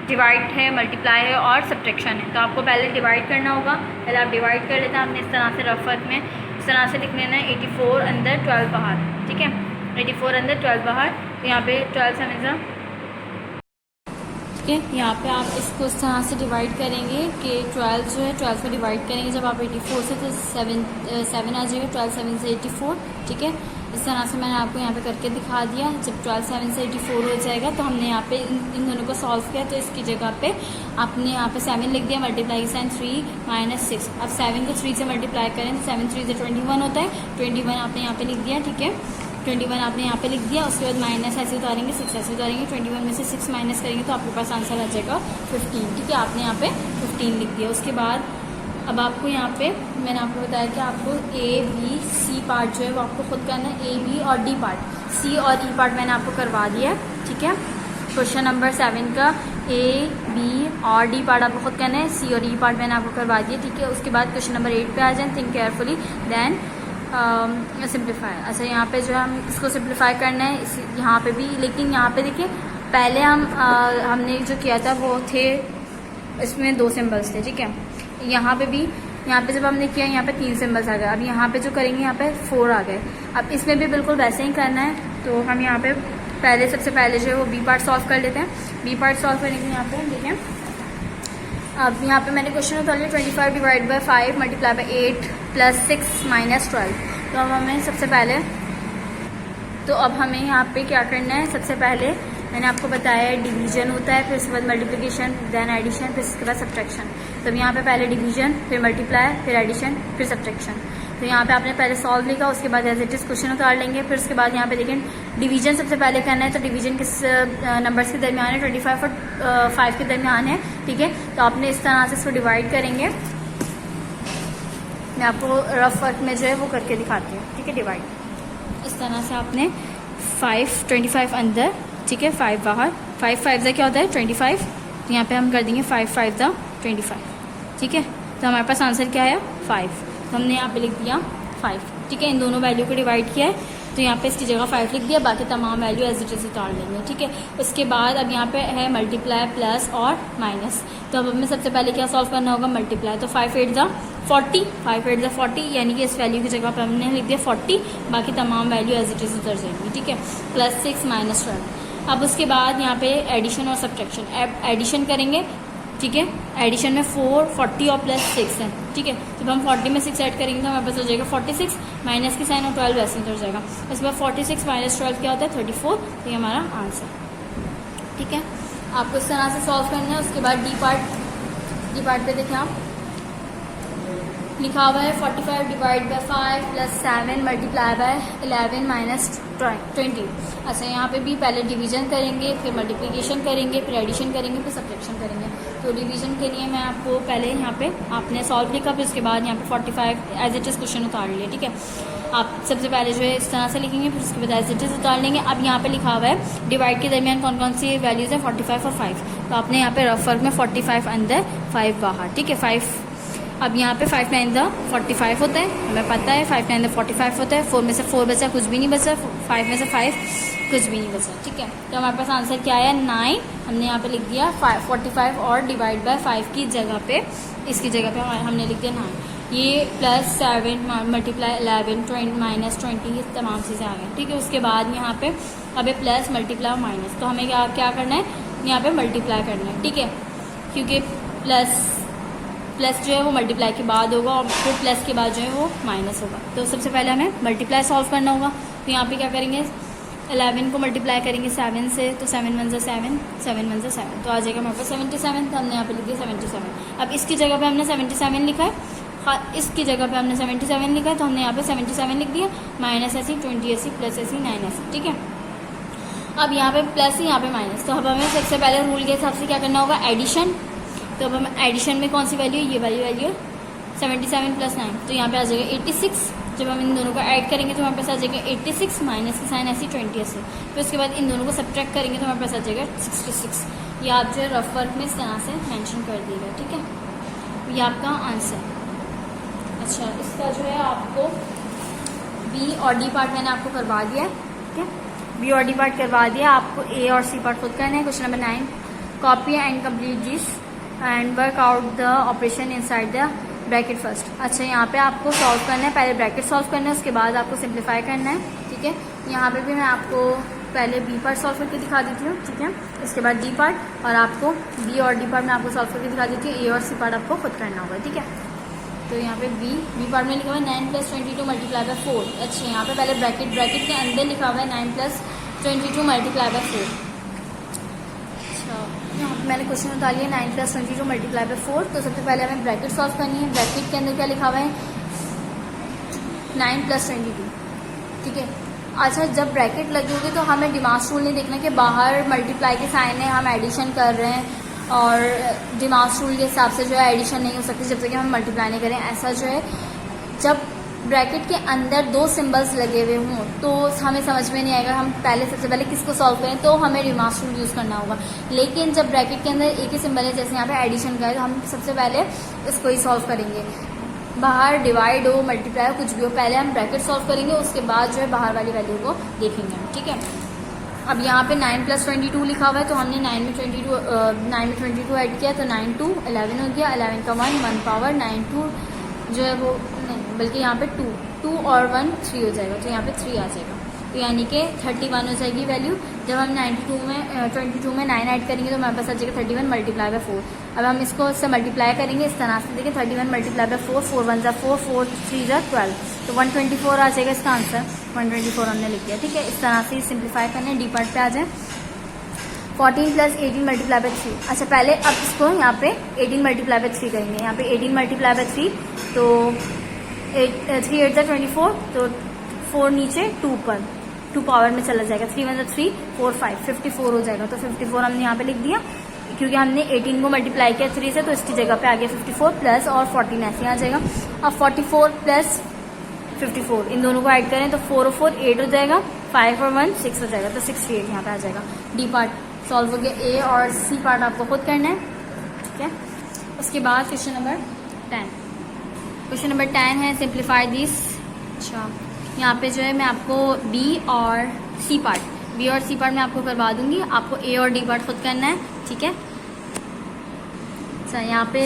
डिवाइड है, मल्टीप्लाई है और सब्ट्रैक्शन है, तो आपको पहले डिवाइड करना होगा। पहले आप डिवाइड कर लेते हैं, आपने इस तरह से रफ वर्क में इस तरह से लिख लेना है, 84 अंदर 12 बाहर, ठीक है, 84 अंदर 12 बाहर। तो यहाँ पे 12 7 ठीक है, यहाँ पे आप इसको इस तरह से डिवाइड करेंगे कि 12 जो है 12 को डिवाइड करेंगे जब आप 84 से, तो 7 आ जाएगा, 12 7 से 84, ठीक है। इस तरह से मैंने आपको यहाँ पे करके दिखा दिया। जब 12 7 से 84 हो जाएगा तो हमने यहाँ पे इन दोनों को सॉल्व किया, तो इसकी जगह पे आपने यहाँ पे 7 लिख दिया, मल्टीप्लाई साइन 3 माइनस 6। अब 7 को 3 से मल्टीप्लाई करें तो 7 3 से 21 होता है, 21 आपने यहाँ पे लिख दिया, ठीक है, 21 आपने यहाँ पे लिख दिया। उसके बाद माइनस ऐसे उतारेंगे, 6 ऐसे उतारेंगे, 21 में से 6 माइनस करेंगे तो आपके पास आंसर आ जाएगा 15, ठीक है, आपने यहाँ पे 15 लिख दिया। उसके बाद अब आपको यहाँ पे मैंने आपको बताया कि आपको ए बी सी पार्ट जो है वो आपको खुद करना है, ए बी और डी पार्ट, सी और ई पार्ट मैंने आपको करवा दिया है, ठीक है। क्वेश्चन नंबर 7 का ए बी और डी पार्ट आपको खुद करना है, सी और ई पार्ट मैंने आपको करवा दिया, ठीक है। उसके बाद क्वेश्चन नंबर 8 पे आ जाए, थिंक केयरफुली देन सिंप्लीफाई। अच्छा, यहाँ पे जो है हम इसको सिंप्लीफाई करना है यहाँ पे भी, लेकिन यहाँ पे देखिए पहले हमने जो किया था वो थे, इसमें 2 सिम्बल्स थे, ठीक है। यहाँ पे भी, यहाँ पे जब हमने किया यहाँ पे 3 सिम्बल्स आ गए। अब यहाँ पे जो करेंगे यहाँ पे 4 आ गए। अब इसमें भी बिल्कुल वैसे ही करना है, तो हम यहाँ पे पहले सबसे पहले जो है वो बी पार्ट सॉल्व कर लेते हैं। बी पार्ट सॉल्व करने के यहाँ पे देखिए, अब यहाँ पे मैंने क्वेश्चन उतार लिया, 25 divide by 5 multiply by 8 plus 6 minus 12। तो अब हमें सबसे पहले, तो अब हमें यहाँ पे क्या करना है, सबसे पहले मैंने आपको बताया डिवीजन होता है, फिर उसके बाद मल्टीप्लिकेशन, देन एडिशन, फिर उसके बाद सब्ट्रैक्शन। तो यहाँ पे पहले डिवीजन, फिर मल्टीप्लाई, फिर एडिशन, फिर सब्ट्रैक्शन। तो यहाँ पे आपने पहले सॉल्व लिखा, उसके बाद एज इट इज क्वेश्चन उतार लेंगे। फिर उसके बाद यहाँ पे देखें डिवीजन सबसे पहले करना है, तो डिवीजन किस नंबर्स के दरमियान है, 25 और 5 के दरमियान है, ठीक है। तो आपने इस तरह से इसको डिवाइड करेंगे, मैं आपको रफ वर्क में जो है वो करके दिखाती हूँ, ठीक है। डिवाइड इस तरह से आपने 25 अंदर, ठीक है, 5 बाहर, 5 5 क्या होता है 25, तो यहाँ पे हम कर देंगे 5 5 25, ठीक है। तो हमारे पास आंसर क्या है 5, तो हमने यहाँ पे लिख दिया 5, ठीक है। इन दोनों वैल्यू को डिवाइड किया है, तो यहाँ पे इसकी जगह 5 लिख दिया, बाकी तमाम वैल्यू एज इट इज उतार लेंगे, ठीक है। उसके बाद अब यहाँ पे है मल्टीप्लाई, प्लस और माइनस। तो अब हमें सबसे पहले क्या सॉल्व करना होगा, मल्टीप्लाई। तो 5 8 40, 5 8 40, यानी कि इस वैल्यू की जगह पर हमने लिख दिया 40, बाकी तमाम वैल्यू एज इट इज उतर जाएंगी, ठीक है। Plus 6 minus 12। अब उसके बाद यहाँ पे एडिशन और सब्ट्रैक्शन, एडिशन करेंगे, ठीक है। एडिशन में 4 40 और प्लस 6 है, ठीक है। जब हम 40 में 6 ऐड करेंगे तो हमारे पास हो जाएगा 46, माइनस की साइन और 12 वैसे उतर जाएगा। उसके बाद 46 माइनस 12 क्या होता है 34, तो ये हमारा आंसर, ठीक है। आपको इस तरह से सॉल्व करना है। उसके बाद डी पार्ट पे देखें आप, लिखा हुआ है 45 divide by 5 plus 7 multiply bye 11 minus 20। अच्छा, यहाँ पे भी पहले डिवीजन करेंगे, फिर मल्टीप्लिकेशन करेंगे, फिर एडिशन करेंगे, फिर सब्ट्रैक्शन करेंगे। तो डिवीजन के लिए मैं आपको पहले यहाँ पे आपने सॉल्व लिखा, फिर उसके बाद यहाँ पे 45 एज इट इज क्वेश्चन उतार लिया, ठीक है। आप सबसे पहले जो है इस तरह से लिखेंगे, फिर उसके बाद एज इट इज़ उतार लेंगे। अब यहाँ पे लिखा हुआ है डिवाइड के दरमियान कौन कौन सी वैल्यूज़ है, 45 और 5। तो आपने यहाँ पे रफ वर्क में 45 अंदर 5 बाहर, ठीक है 5। अब यहाँ पे 5 9 द 45 होता है, हमें पता है 5 9 द 45 होता है। 4 में से 4 बचा, कुछ भी नहीं बचा। 5 में से 5 कुछ भी नहीं बचा, ठीक है। तो हमारे पास आंसर क्या आया 9। हमने यहाँ पे लिख दिया 45 और डिवाइड बाय 5 की जगह पे, इसकी जगह पे हमने लिख दिया 9। ये +7 मल्टीप्लाई 11 20 -20 ये तमाम चीज़ें आ गई, ठीक है। उसके बाद यहाँ पे अब प्लस मल्टीप्लाई माइनस, तो हमें क्या करना है, यहाँ पे मल्टीप्लाई करना है, ठीक है, क्योंकि प्लस जो है वो मल्टीप्लाई के बाद होगा और फिर प्लस के बाद जो है वो माइनस होगा। तो सबसे पहले हमें मल्टीप्लाई सॉल्व करना होगा। तो यहाँ पे क्या करेंगे, 11 को मल्टीप्लाई करेंगे 7 से, तो 7 1 7 7 1 7, तो आ जाएगा हमारे पास 77। तो हमने यहाँ पे लिख दिया 77। अब इसकी जगह पे हमने 77 लिखा है, हाँ इसकी जगह पे हमने 77 लिखा है, तो हमने यहाँ पे 77 लिख दिया। माइनस ऐसी 20 ऐसी प्लस ऐसी 9 ऐसी, ठीक है। अब यहाँ पे प्लस ही यहाँ पे माइनस, तो अब हमें सबसे पहले रूल के हिसाब से क्या करना होगा, एडिशन। तो अब हम एडिशन में कौन सी वैल्यू है, ये वाली वैल्यू है 77 + 9, तो यहाँ पे आ जाएगा 86। जब हम इन दोनों को ऐड करेंगे तो हमारे पास आ जाएगा 86, माइनस की साइन ऐसी 20 ऐसे, फिर उसके बाद इन दोनों को सब्ट्रैक्ट करेंगे तो हमारे पास आ जाएगा 66। ये आप जो है रफ वर्क में इस तरह से मेंशन कर दिएगा, ठीक है। ये आपका आंसर। अच्छा, इसका जो है आपको बी और डी पार्ट मैंने आपको करवा दिया है, ठीक है। बी और डी पार्ट करवा दिया, आपको ए और सी पार्ट खुद करना है। Question number 9, copy and complete this and work out the operation inside the bracket first. अच्छा, यहाँ पे आपको सॉल्व करना है, पहले ब्रैकेट सॉल्व करना है, उसके बाद आपको सिंप्लीफाई करना है, ठीक है। यहाँ पे भी मैं आपको पहले बी पार्ट सॉल्व करके दिखा देती हूँ, ठीक है। इसके बाद डी पार्ट, और आपको बी और डी पार्ट में आपको सॉल्व करके दिखा देती हूँ। ए और सी पार्ट आपको खुद करना होगा, ठीक है। तो यहाँ पे बी पार्ट में लिखा हुआ है 9 + 22 मल्टीप्लाई बाय 4। अच्छा, यहाँ पे पहले ब्रैकेट के अंदर लिखा हुआ है 9 + 22 मल्टीप्लाई बाय 4। यहाँ पे मैंने क्वेश्चन उतार लिया 9 + 22 मल्टीप्लाई बाय 4। तो सबसे पहले हमें ब्रैकेट सॉल्व करनी है। ब्रैकेट के अंदर क्या लिखा हुआ है 9 + 22, ठीक है। अच्छा, जब ब्रैकेट लगी होगी तो हमें डिमार्स रूल नहीं देखना कि बाहर मल्टीप्लाई के साइन है, हम एडिशन कर रहे हैं, और डिमार्स रूल के हिसाब से जो है एडिशन नहीं हो सकती जब तक कि हम मल्टीप्लाई नहीं करें। ऐसा जो है, जब ब्रैकेट के अंदर 2 सिंबल्स लगे हुए हों तो हमें समझ में नहीं आएगा हम पहले सबसे पहले किसको सॉल्व करें, तो हमें रिमार्क्स रूल यूज़ करना होगा। लेकिन जब ब्रैकेट के अंदर एक ही सिंबल है, जैसे यहाँ पे एडिशन का है, तो हम सबसे पहले इसको ही सॉल्व करेंगे। बाहर डिवाइड हो, मल्टीप्लाई हो, कुछ भी हो, पहले हम ब्रैकेट सॉल्व करेंगे, उसके बाद जो है बाहर वाली वैल्यू को देखेंगे, ठीक है। अब यहाँ पे 9 + 22 लिखा हुआ है, तो हमने 9 में 22 ऐड किया, तो 9 2 11 हो गया। 11 का 1 पावर 9 2 जो है वो नहीं, बल्कि यहाँ पे 2 और 1 3 हो जाएगा, तो यहाँ पे 3 आ जाएगा। तो यानी कि 31 हो जाएगी वैल्यू। जब हम 22 में 9 ऐड करेंगे तो हमारे पास आ जाएगा 31 मल्टीप्लाई बाय 4। अब हम इसको इससे मल्टीप्लाई करेंगे इस तरह से, देखिए 31 मल्टीप्लाई बाय 4, 4 1 4, 4 3 12, तो 124 आ जाएगा इसका आंसर। 124 हमने लिख दिया, ठीक है। इस तरह से सिंप्लीफाई करना है। डी पार्ट पे आ जाए, 14 + 18 मल्टीप्लाई बाय 3। अच्छा, पहले अब इसको यहाँ पे 18 मल्टीप्लाई बाय 3 करेंगे। यहाँ पे 18 मल्टीप्लाई बाय 3, तो 3 8 24, तो 4 नीचे 2 पर 2 पावर में चला जाएगा। 3 1 3 4 5 54 हो जाएगा। तो 54 हमने यहाँ पे लिख दिया, क्योंकि हमने 18 को मल्टीप्लाई किया 3 से, तो इसकी जगह पे आ गया 54 प्लस और 14 ऐसे आ जाएगा। अब 44 + 54 इन दोनों को ऐड करें तो 4 और 4 8 हो जाएगा, 5 और 1 6 हो जाएगा, तो 68 यहाँ पे आ जाएगा। डी पार्ट सॉल्व हो गया। ए और सी पार्ट आपको खुद करना है, ठीक है। उसके बाद क्वेश्चन नंबर 10। क्वेश्चन नंबर 10 है सिंप्लीफाई दिस। अच्छा, यहाँ पे जो है मैं आपको बी और सी पार्ट मैं आपको करवा दूंगी, आपको ए और डी पार्ट खुद करना है, ठीक है। अच्छा, यहाँ पे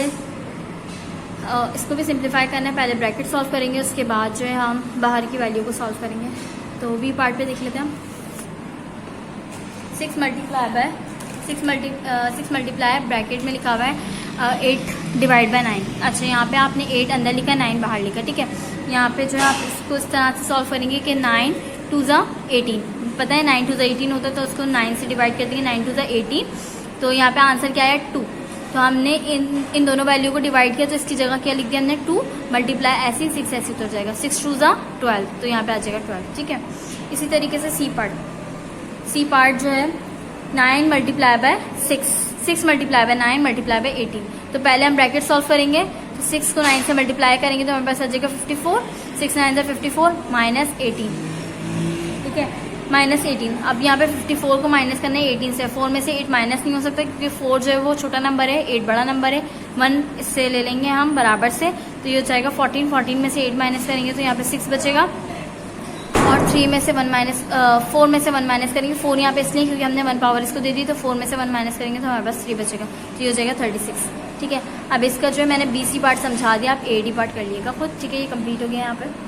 इसको भी सिंप्लीफाई करना है। पहले ब्रैकेट सॉल्व करेंगे, उसके बाद जो है हम बाहर की वैल्यू को सॉल्व करेंगे। तो बी पार्ट पे देख लेते हैं हम। 6 मल्टीप्लाई ब्रैकेट में लिखा हुआ है 8 डिवाइड बाय 9। अच्छा, यहाँ पे आपने 8 अंदर लिखा, 9 बाहर लिखा, ठीक है। यहाँ पे जो है आप इसको इस तरह से सॉल्व करेंगे कि 9 2 18, पता है 9 2 18 होता है, तो उसको 9 से डिवाइड कर देंगे, 9 2 18। तो यहाँ पे आंसर क्या है 2। तो हमने इन दोनों वैल्यू को डिवाइड किया, तो इसकी जगह क्या लिख दिया हमने 2 मल्टीप्लाई ऐसे 6 ऐसे उतर जाएगा, 6 2 12, तो यहाँ पे आ जाएगा 12, ठीक है। इसी तरीके से सी पार्ट जो है 9 multiply by 6 multiply by 9 multiply by 18। तो पहले हम ब्रैकेट सॉल्व करेंगे, तो 6 को 9 से मल्टीप्लाई करेंगे तो हमारे पास आ जाएगा 54, 6 9 से 54 माइनस 18, ठीक है, माइनस 18। अब यहाँ पे 54 को माइनस करना है 18 से, 4 में से 8 माइनस नहीं हो सकता क्योंकि 4 जो है वो छोटा नंबर है, 8 बड़ा नंबर है, 1 इससे ले लेंगे हम बराबर से, तो ये हो जाएगा 14, 14 में से 8 माइनस करेंगे तो यहाँ पे 6 बचेगा, और 3 में से 1 माइनस 4 में से 1 माइनस करेंगे, 4 यहाँ पे इसलिए क्योंकि हमने 1 पावर इसको दे दी, तो 4 में से 1 माइनस करेंगे तो हमारे पास 3 बचेगा, तो ये हो जाएगा 36, ठीक है। अब इसका जो है मैंने BC पार्ट समझा दिया, आप AD पार्ट कर लीजिएगा खुद, ठीक है, ये कंप्लीट हो गया यहाँ पे।